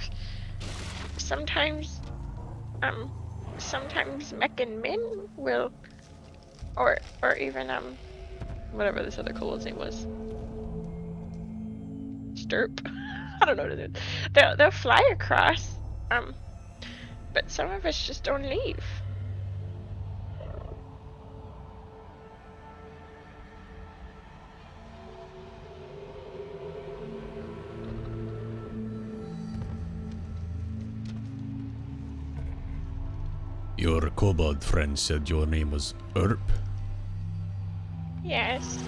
Sometimes Mech and Min will, or even whatever this other kobold's name was. Stirp. I don't know what it is. They'll fly across. But some of us just don't leave. Your kobold friend said your name was Erp? Yes.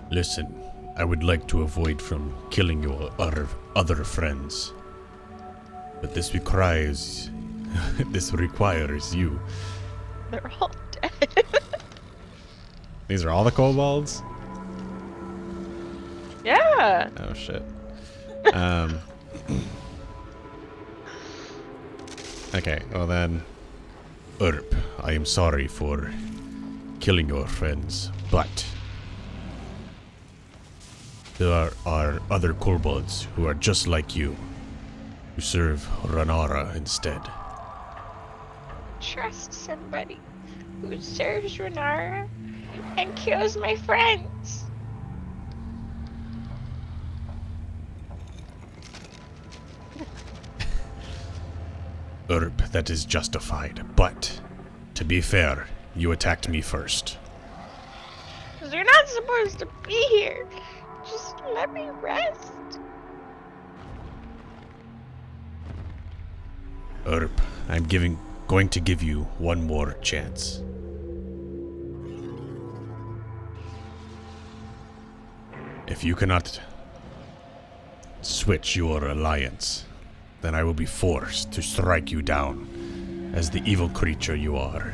Listen, I would like to avoid from killing your other friends. But this requires you. They're all dead. These are all the kobolds? Yeah. Oh shit. Okay, well then, Erp, I am sorry for killing your friends, but there are other kobolds who are just like you, who serve Renara instead. Trust somebody who serves Renara and kills my friends. Erp, that is justified, but to be fair, you attacked me first. You're not supposed to be here. Just let me rest. Erp, I'm going to give you one more chance. If you cannot switch your alliance, then I will be forced to strike you down as the evil creature you are.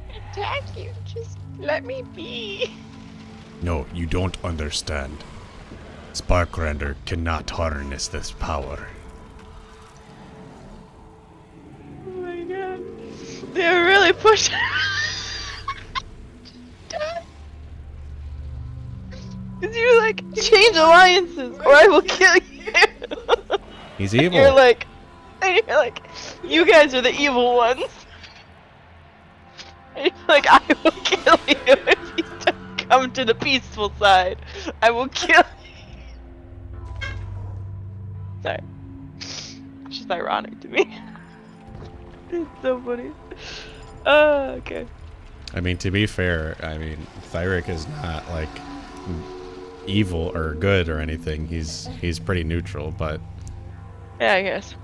Attack you. Just let me be. No, you don't understand. Sparkrender cannot harness this power. Oh my god. They're really pushing. Cause you like change alliances or I will kill you. He's evil. You're like, you guys are the evil ones. And you're like, I will kill you if you don't come to the peaceful side. I will kill you. Sorry. It's just ironic to me. It's so funny. Okay. I mean, to be fair, I mean, Thyrick is not like evil or good or anything. He's pretty neutral, but Yeah, I guess.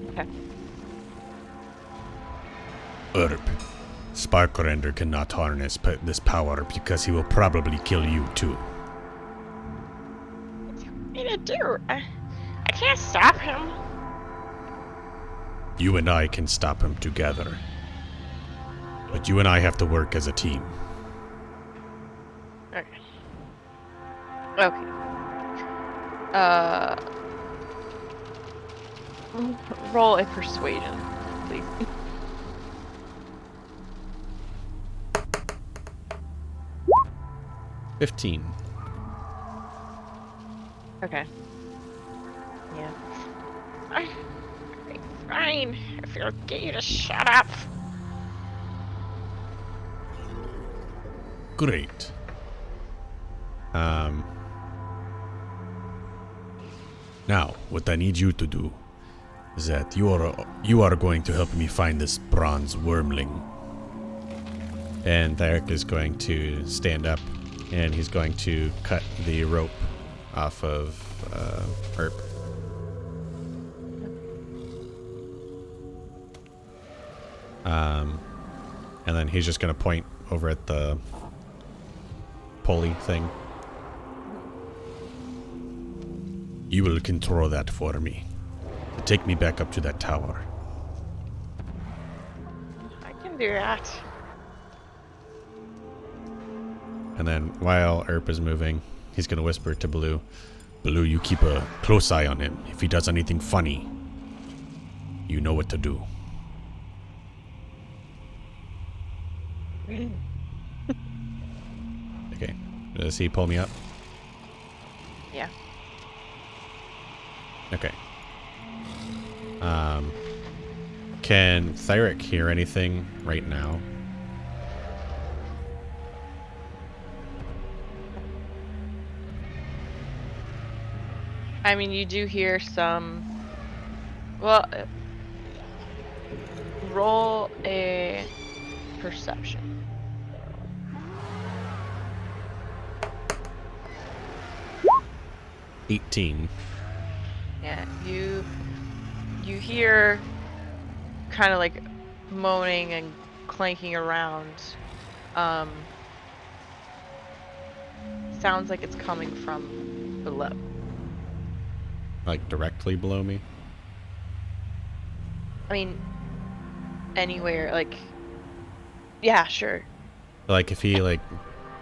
Okay. Sparkrender cannot harness this power because he will probably kill you too. What do you want me to do? I can't stop him. You and I can stop him together. But you and I have to work as a team. Okay. Okay. Roll a persuasion, please. $15. Okay. Yeah. Fine. If you'll get you to shut up. Great. Now, what I need you to do is that you are going to help me find this bronze wyrmling. And Thyrick is going to stand up, and he's going to cut the rope off of Erp. And then he's just going to point over at the pulley thing. You will control that for me. Take me back up to that tower. I can do that. And then while Erp is moving, he's going to whisper to Blue. Blue, you keep a close eye on him. If he does anything funny, you know what to do. Okay. Does he pull me up? Yeah. Okay. Can Thyrick hear anything right now? I mean, you do hear some. Well, roll a perception. $18. Yeah, you hear kind of like moaning and clanking around. Sounds like it's coming from below. Like directly below me? I mean, anywhere, like, yeah, sure. Like if he like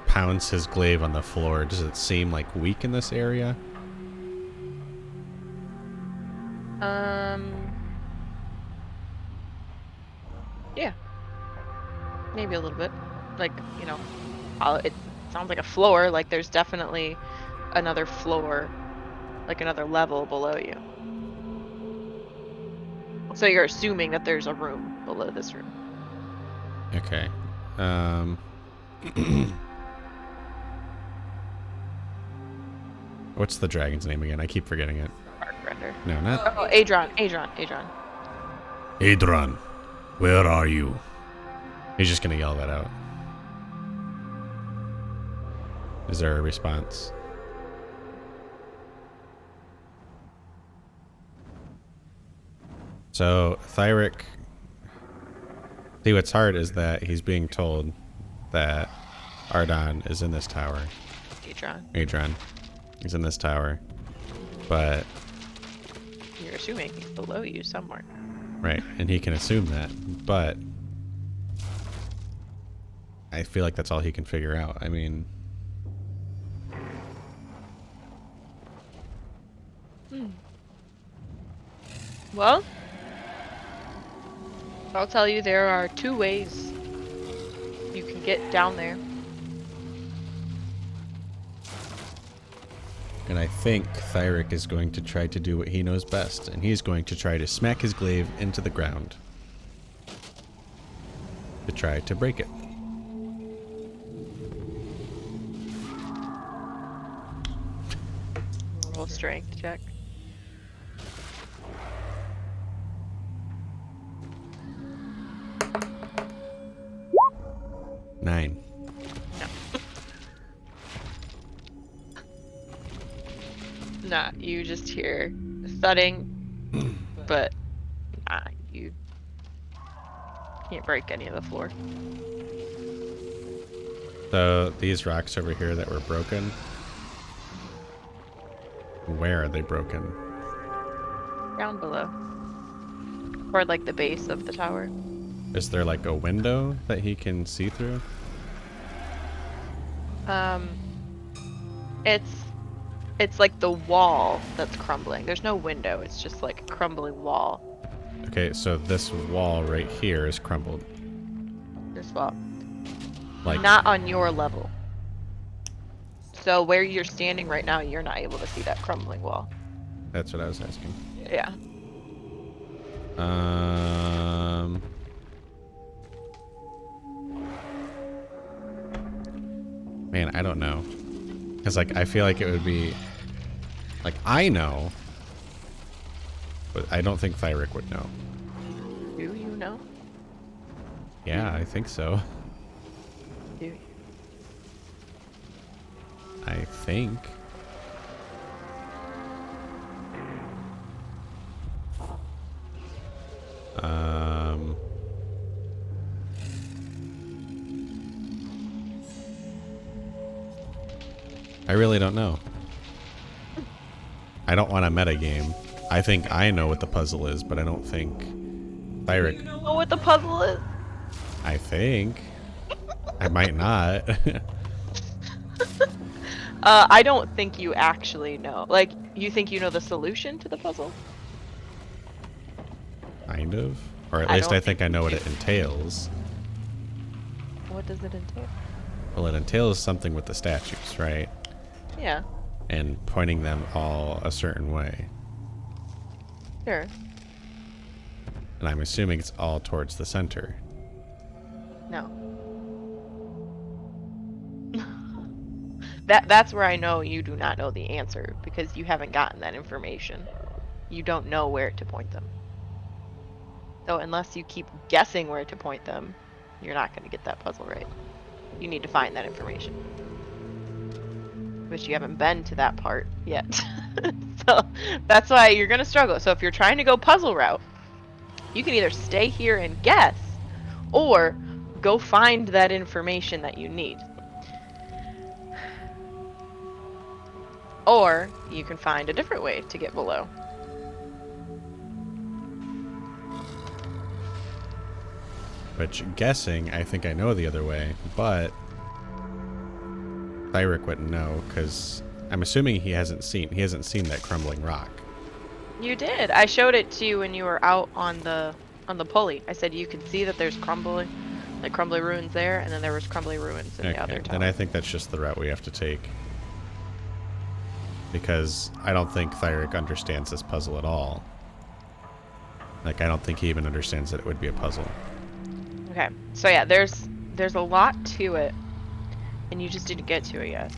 pounds his glaive on the floor, does it seem like weak in this area? Yeah. Maybe a little bit. Like, you know, it sounds like a floor, like there's definitely another floor, like another level below you. So you're assuming that there's a room below this room. Okay. What's the dragon's name again? I keep forgetting it. Sparkrender. No, not Oh, Adron. Adron. Where are you? He's just gonna yell that out. Is there a response? So Thyrick, see, what's hard is that he's being told that Adron is in this tower. Adron. He's in this tower. But You're assuming he's below you somewhere. right, and he can assume that, but I feel like that's all he can figure out. I mean, Well, I'll tell you there are 2 ways you can get down there. and I think Thyrick is going to try to do what he knows best, and he's going to try to smack his glaive into the ground to try to break it. Roll strength check. Nine. Nah, you just hear thudding, but nah, you can't break any of the floor. So these rocks over here that were broken, where are they broken? Down below. Toward like the base of the tower. Is there like a window that he can see through? It's like the wall that's crumbling. There's no window, it's just like a crumbling wall. Okay, so this wall right here is crumbled. This wall. Like, Not on your level. So where you're standing right now, you're not able to see that crumbling wall. that's what I was asking. Yeah. Man, I don't know. Because, like, I feel like it would be... Like, I know. But I don't think Thyrick would know. Do you know? Yeah, I think so. Do you? I think. I really don't know. I don't want a metagame. I think I know what the puzzle is, but I don't think Thyrick. You know what the puzzle is? I think. I might not. I don't think you actually know. Like, you think you know the solution to the puzzle? Kind of. Or at I least don't I think I think know you what do. it entails. What does it entail? Well, it entails something with the statues, right? Yeah, And pointing them all a certain way. sure. And I'm assuming it's all towards the center. No. That's where I know you do not know the answer, because you haven't gotten that information. You don't know where to point them. So unless you keep guessing where to point them, you're not going to get that puzzle right. You need to find that information. Which you haven't been to that part yet. So that's why you're going to struggle. So if you're trying to go puzzle route, you can either stay here and guess, or go find that information that you need. Or you can find a different way to get below. Which, guessing, I think I know the other way, but Thyrick wouldn't know, because I'm assuming he hasn't seen that crumbling rock. You did. I showed it to you when you were out on the pulley. I said you could see that there's crumbly ruins there, and then there was crumbly ruins in the other tower. Then I think that's just the route we have to take. Because I don't think Thyrick understands this puzzle at all. Like, I don't think he even understands that it would be a puzzle. Okay. So yeah, there's a lot to it, and you just didn't get to it yet.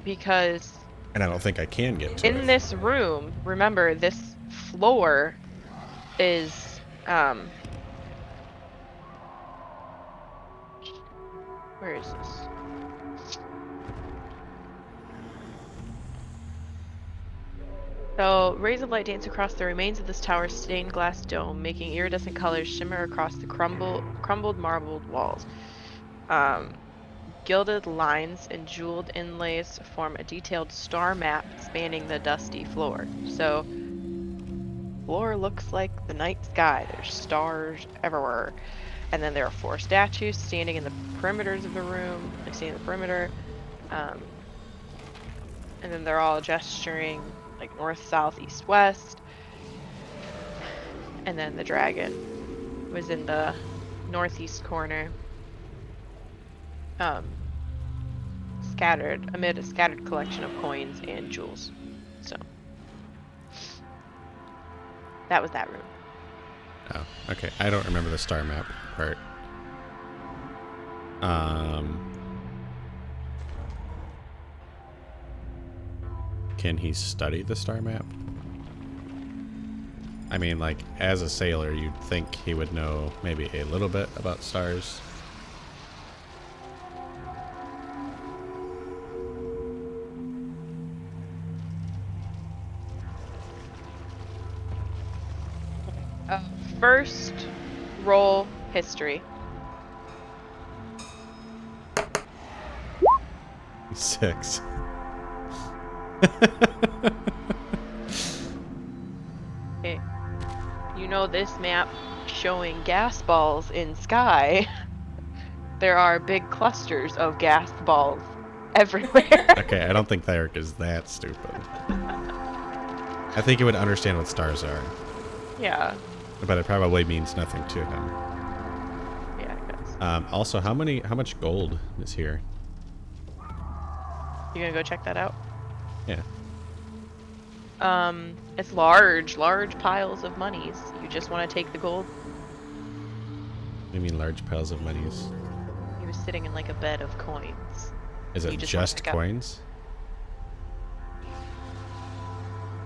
Because And I don't think I can get to it. in this room, remember, this floor is where is this? So, rays of light dance across the remains of this tower's stained glass dome, making iridescent colors shimmer across the crumbled marbled walls. Gilded lines and jeweled inlays form a detailed star map spanning the dusty floor. So, floor looks like the night sky. There's stars everywhere. And then there are 4 statues standing in the perimeters of the room, like standing in the perimeter. And then they're all gesturing like north, south, east, west. And then the dragon was in the northeast corner, scattered amid a scattered collection of coins and jewels. So that was that room. Oh, okay. I don't remember the star map part. Can he study the star map? I mean, like, as a sailor, you'd think he would know maybe a little bit about stars. First roll history. 6. Okay. You know this map showing gas balls in sky. There are big clusters of gas balls everywhere. Okay, I don't think Thyrick is that stupid. I think he would understand what stars are. Yeah. But it probably means nothing to him. Yeah, it does. Also, how much gold is here? You gonna go check that out? Yeah. It's large piles of monies. You just want to take the gold? I mean large piles of monies. He was sitting in like a bed of coins. Is it just coins?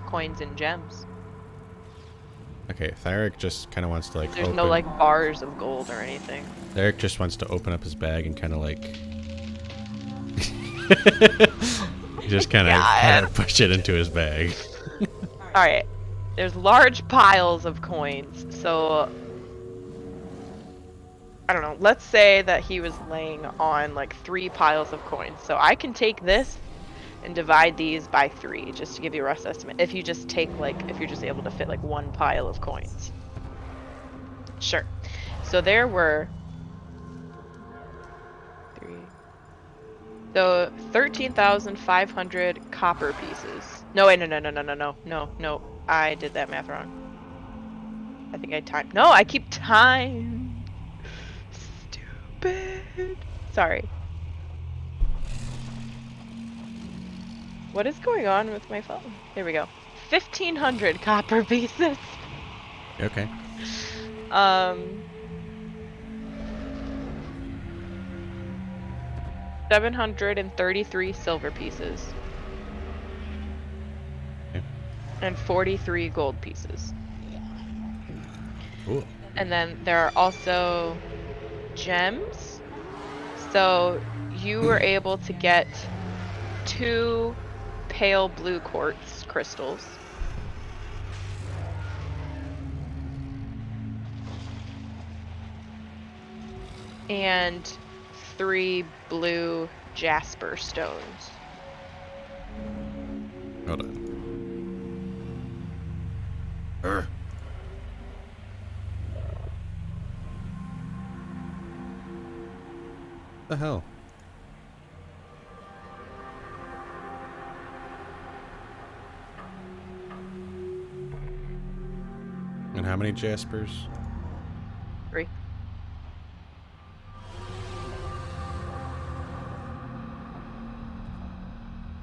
Coins and gems. Okay, Thyrick just kind of wants to like There's no like bars of gold or anything. Thyrick just wants to open up his bag and kind of like just kind of push it into his bag. Alright. There's large piles of coins. So I don't know. Let's say that he was laying on like 3 piles of coins. So I can take this and divide these by 3 just to give you a rough estimate. If you just take like, if you're just able to fit like 1 pile of coins. Sure. So there were 3. So 13,500 copper pieces. No, wait, no. I did that math wrong. I think I timed. No, I keep time. Stupid. Sorry. What is going on with my phone? There we go. 1,500 copper pieces. Okay. 733 silver pieces. Okay. And 43 gold pieces. Cool. And then there are also gems. So you were able to get 2 pale blue quartz crystals. And 3 blue jasper stones. Hold on. The hell? And how many jaspers? 3.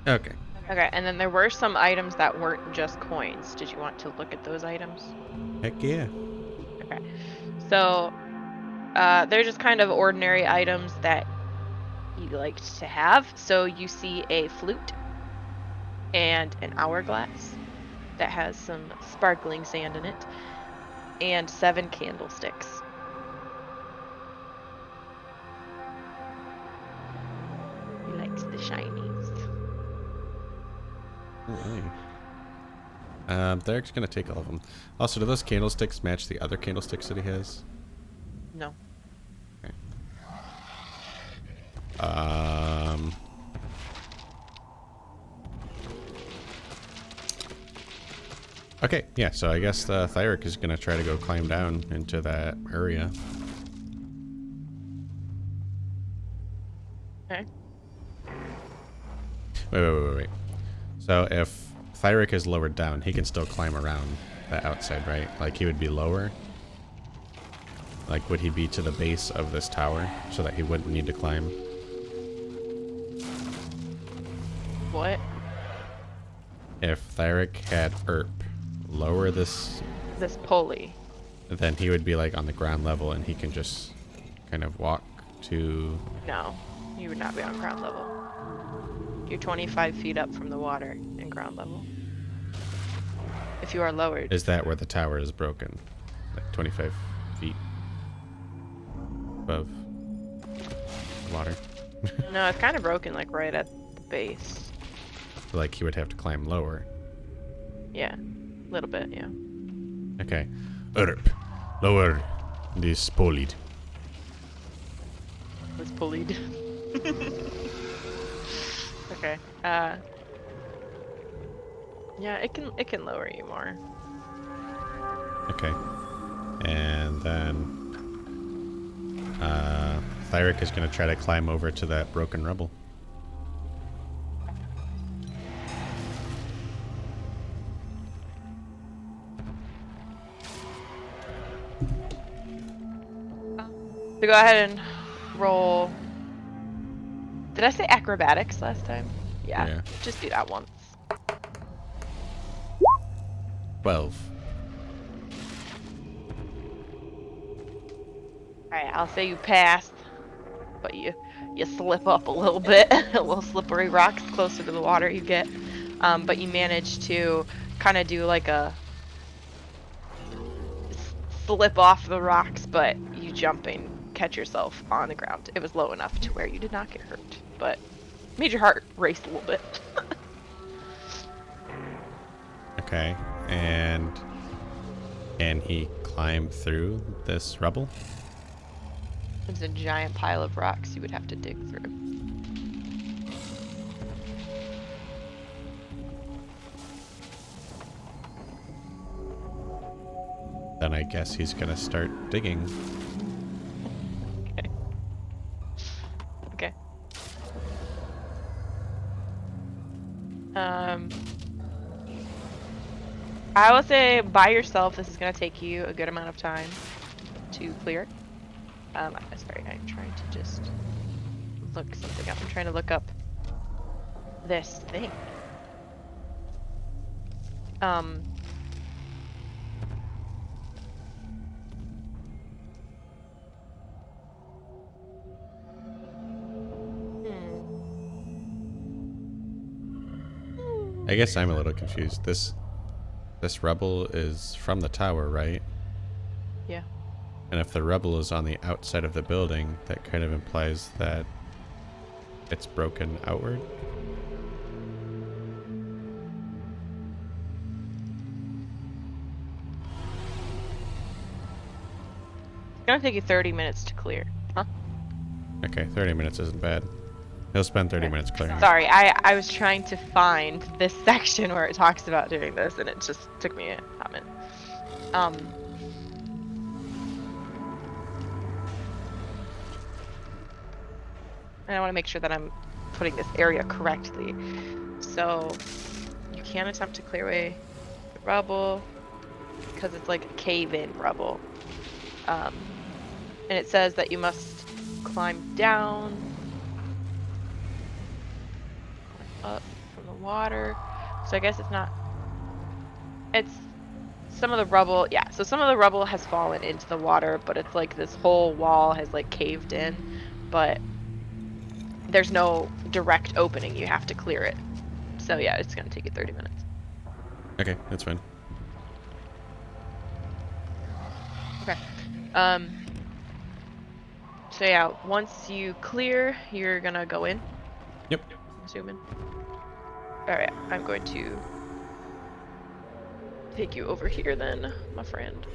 Okay. Okay, and then there were some items that weren't just coins. Did you want to look at those items? Heck yeah. Okay. So, they're just kind of ordinary items that he liked to have. So you see a flute and an hourglass that has some sparkling sand in it, and 7 candlesticks. He likes the shinies. They're gonna take all of them. Also, do those candlesticks match the other candlesticks that he has? No. Okay. Okay, yeah, so I guess Thyrick is gonna try to go climb down into that area. Wait. So if Thyrick is lowered down, he can still climb around the outside, right? Like he would be lower. Like would he be to the base of this tower so that he wouldn't need to climb? What? If Thyrick had Erp lower this, pulley. then he would be like on the ground level and he can just kind of walk to... No, you would not be on ground level. You're 25 feet up from the water in ground level. If you are lowered. Is that where the tower is broken? Like 25 feet above the water? No, it's kind of broken like right at the base. Like he would have to climb lower. Yeah, a little bit, yeah. Okay. Erp. Lower this pulley. It's pulleyed. Okay. Yeah, it can lower you more. Okay. And then Thyrick is going to try to climb over to that broken rubble. So go ahead and roll. Did I say acrobatics last time? Yeah. Just do that once. 12. Alright, I'll say you passed, but you slip up a little bit. A little slippery rocks closer to the water you get. But you manage to kind of do like a slip off the rocks, but you jumping catch yourself on the ground. It was low enough to where you did not get hurt, but made your heart race a little bit. Okay. And can he climb through this rubble? It's a giant pile of rocks you would have to dig through. Then I guess he's gonna start digging. Okay. Okay. I will say by yourself, this is gonna take you a good amount of time to clear. Sorry, I'm trying to just look something up. I'm trying to look up this thing. I guess I'm a little confused. This rubble is from the tower, right? Yeah. And if the rubble is on the outside of the building, that kind of implies that it's broken outward. It's gonna take you 30 minutes to clear. Huh? Okay, 30 minutes isn't bad. He'll spend 30 minutes clearing. Sorry, I was trying to find this section where it talks about doing this, and it just took me a hot minute. And I want to make sure that I'm putting this area correctly. So you can attempt to clear away the rubble because it's like a cave-in rubble. And it says that you must climb down, up from the water. So I guess it's not. It's some of the rubble. Yeah. So some of the rubble has fallen into the water, but it's like this whole wall has like caved in, but there's no direct opening. You have to clear it. So yeah, it's gonna take you 30 minutes. Okay, that's fine. Okay. So yeah, once you clear, you're gonna go in. Yep. I'm assuming. Alright, I'm going to take you over here then, my friend.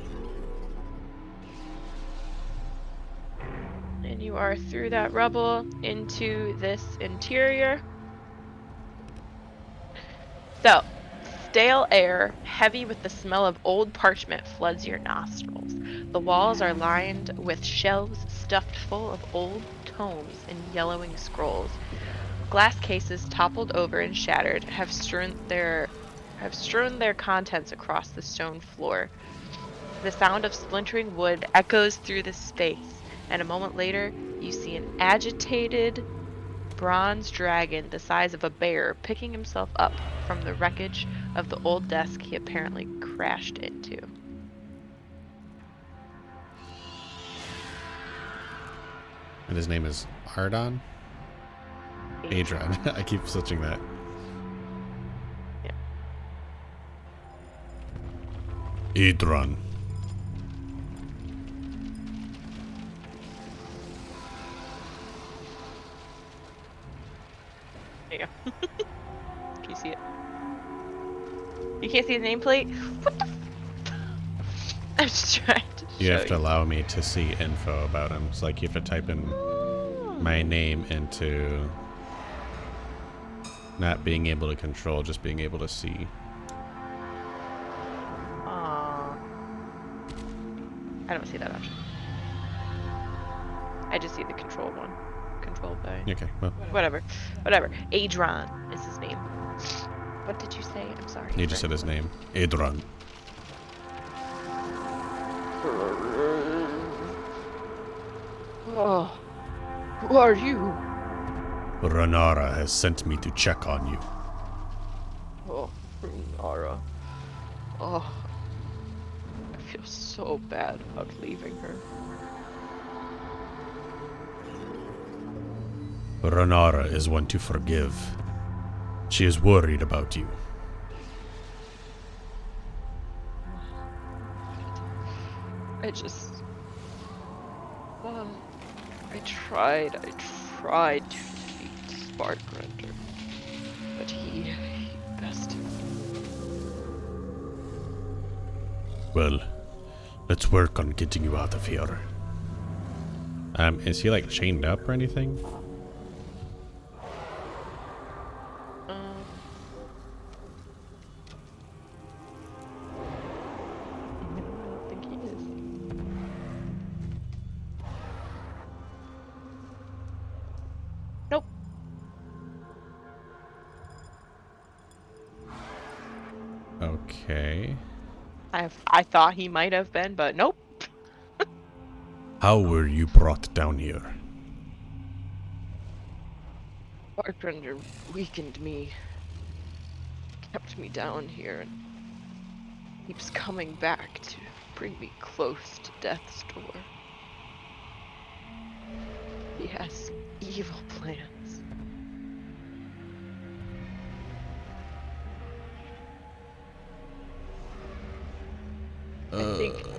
And you are through that rubble into this interior. So, stale air, heavy with the smell of old parchment, floods your nostrils. The walls are lined with shelves stuffed full of old tomes and yellowing scrolls. Glass cases toppled over and shattered have strewn their contents across the stone floor. The sound of splintering wood echoes through the space, and a moment later, you see an agitated bronze dragon the size of a bear picking himself up from the wreckage of the old desk he apparently crashed into. And his name is Ardon? Adron. I keep switching that. Yeah. Adron. There you go. Can you see it? You can't see the nameplate? What the I'm just trying to You show have to allow me to see info about him. It's like you have to type in my name into not being able to control, just being able to see. Aww. I don't see that option. I just see the control one. Controlled by... Okay, well. Whatever. Adron is his name. What did you say? I'm sorry. You just said his name. Adron. Oh. Who are you? Renara has sent me to check on you. Oh, Nara. Oh. I feel so bad about leaving her. Renara is one to forgive. She is worried about you. I just... I tried to defeat Sparkrender, but he bested me. Well, let's work on getting you out of here. Is he like chained up or anything? I don't think he is. Nope. Okay. I thought he might have been, but nope. How were you brought down here? Sparkrender weakened me, kept me down here, and keeps coming back to bring me close to death's door. He has evil plans.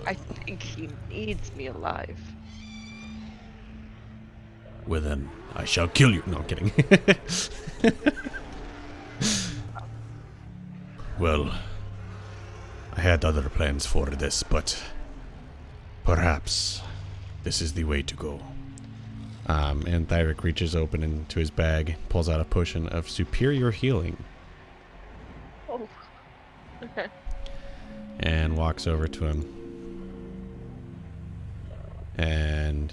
I think he needs me alive. Well then, I shall kill you. No, I'm kidding. Well, I had other plans for this, but perhaps this is the way to go. And Thyrick reaches open into his bag, pulls out a potion of superior healing, Oh. Okay. and walks over to him. And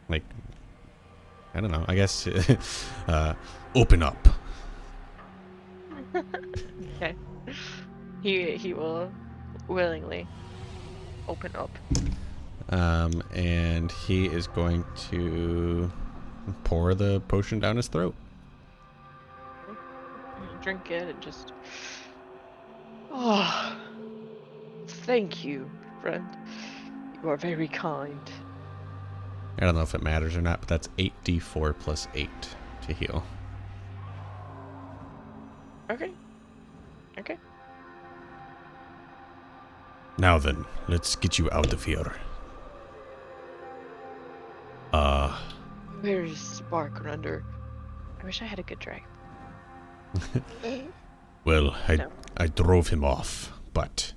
like, I don't know, I guess open up. Okay. He will willingly open up. And he is going to pour the potion down his throat. Drink it and just... Oh, thank you, friend. You are very kind. I don't know if it matters or not, but that's 8d4 plus 8 to heal. Okay. Okay. Now then, let's get you out of here. Where is Sparkrender? I wish I had a good dragon. Well, No. I drove him off, but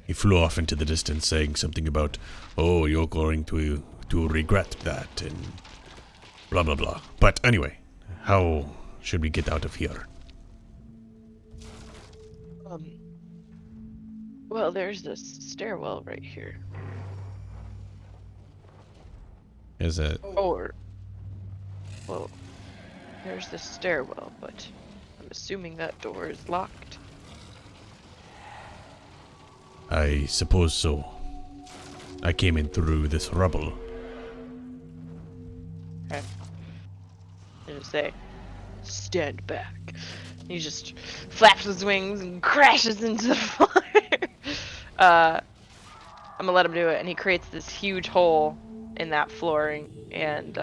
he flew off into the distance saying something about, oh, you're going to regret that, and blah, blah, blah. But anyway, how should we get out of here? Well, there's this stairwell right here. Is it? Or, well, there's this stairwell, but I'm assuming that door is locked. I suppose so. I came in through this rubble. Okay. And just say, stand back. He just flaps his wings and crashes into the floor. I'm gonna let him do it, and he creates this huge hole in that flooring, and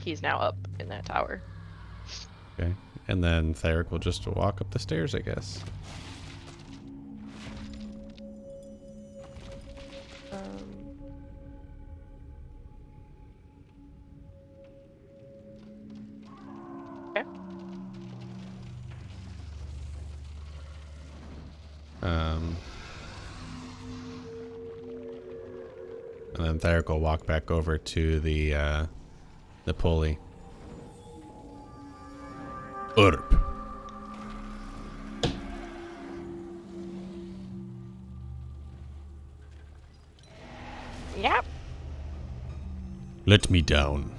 he's now up in that tower. Okay. And then Thyrick will just walk up the stairs, I guess. Okay. And then Thyrick will walk back over to the pulley. Urp. Yep. Let me down.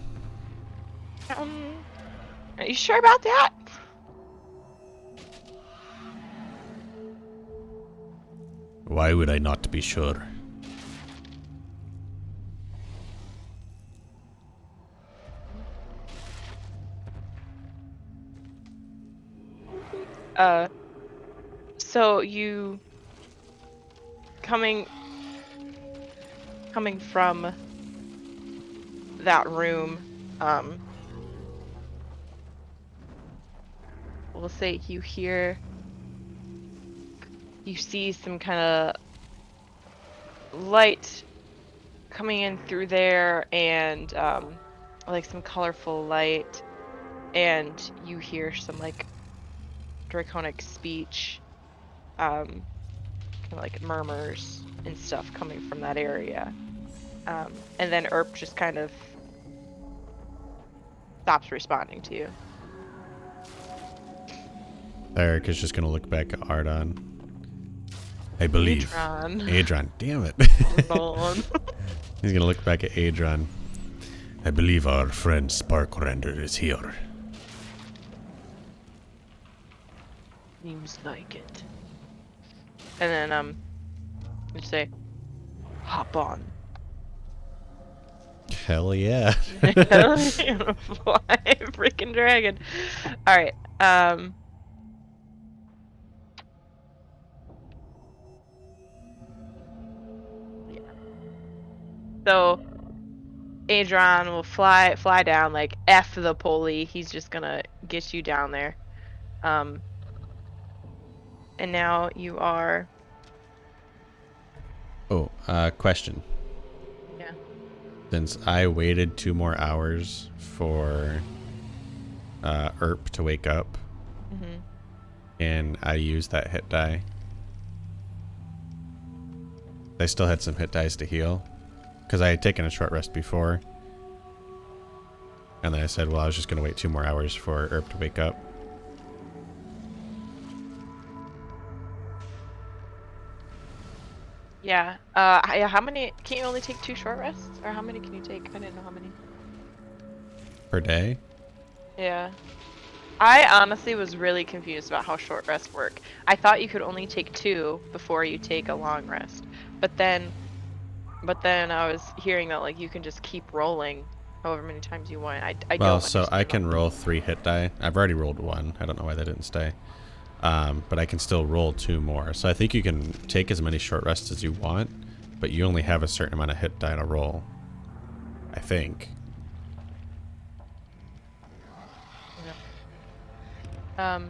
Are you sure about that? Why would I not be sure? So you coming from that room, we'll say you see some kind of light coming in through there, and like some colorful light, and you hear some like draconic speech, kind of like murmurs and stuff coming from that area, and then Erp just kind of stops responding to you. Thyrick is just gonna look back at Ardon. I believe. Adron. Damn it. He's gonna look back at Adron. I believe our friend Sparkrender is here. Seems like it. And then you say, hop on. Hell yeah. Fly, freaking dragon. Alright, yeah. So Adron will fly down, like F the pulley. He's just gonna get you down there. And now you are. Oh, question. Yeah. Since I waited 2 more hours for Erp to wake up, and I used that hit die, I still had some hit dice to heal, because I had taken a short rest before, and then I said, well, I was just going to wait 2 more hours for Erp to wake up. Yeah. How many? Can you only take 2 short rests, or how many can you take? I didn't know how many. Per day? Yeah. I honestly was really confused about how short rests work. I thought you could only take 2 before you take a long rest, but then I was hearing that like you can just keep rolling however many times you want. I Well, don't so I can understand. roll 3 hit die. I've already rolled 1. I don't know why that didn't stay. But I can still roll 2 more. So I think you can take as many short rests as you want, but you only have a certain amount of hit die to roll. I think. Yeah.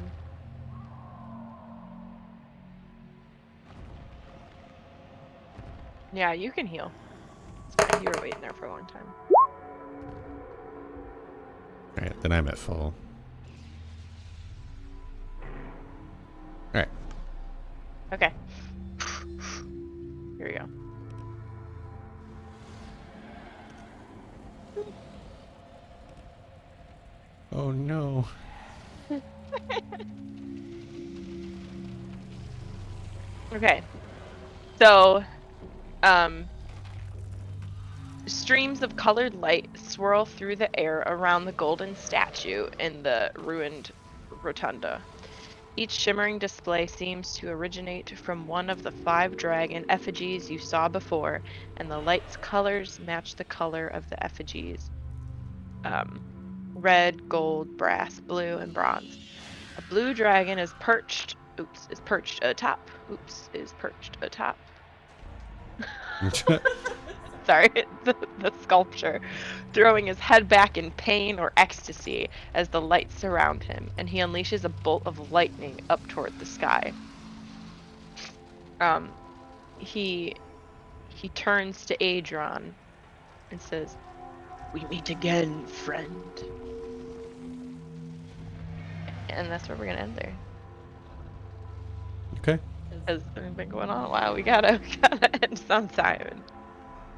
Yeah, you can heal. It's fine. You were waiting there for a long time. Alright, then I'm at full. Alright. Okay. Here we go. Oh no. Okay. So, um, streams of colored light swirl through the air around the golden statue in the ruined rotunda. Each shimmering display seems to originate from one of the 5 dragon effigies you saw before, and the light's colors match the color of the effigies. Um, red, gold, brass, blue, and bronze. A blue dragon is perched atop. Is perched atop. Sorry, the sculpture, throwing his head back in pain or ecstasy as the lights surround him, and he unleashes a bolt of lightning up toward the sky. Um, he he turns to Adron and says, "We meet again, friend." And that's where we're gonna end there. Okay. Because it's been going on a while. We gotta end sometime.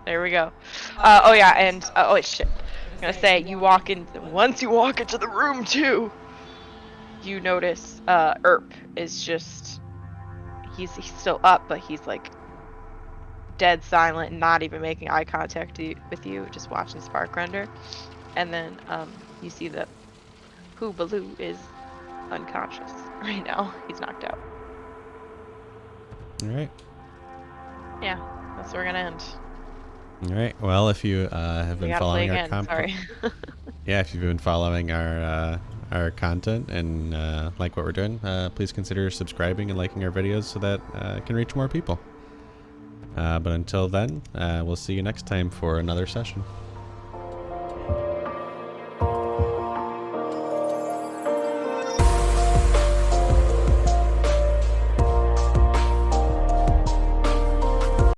There we go. Oh yeah, and oh shit. I'm gonna say once you walk into the room too, you notice Erp is just he's still up, but he's like dead silent and not even making eye contact with you, just watching Sparkrender. And then you see that Baloo is unconscious right now. He's knocked out. All right. Yeah, that's where we're gonna end. All right. Well, if you have We been gotta play following our again. Sorry. yeah, if you've been following our content and like what we're doing, please consider subscribing and liking our videos so that it can reach more people. But until then, we'll see you next time for another session.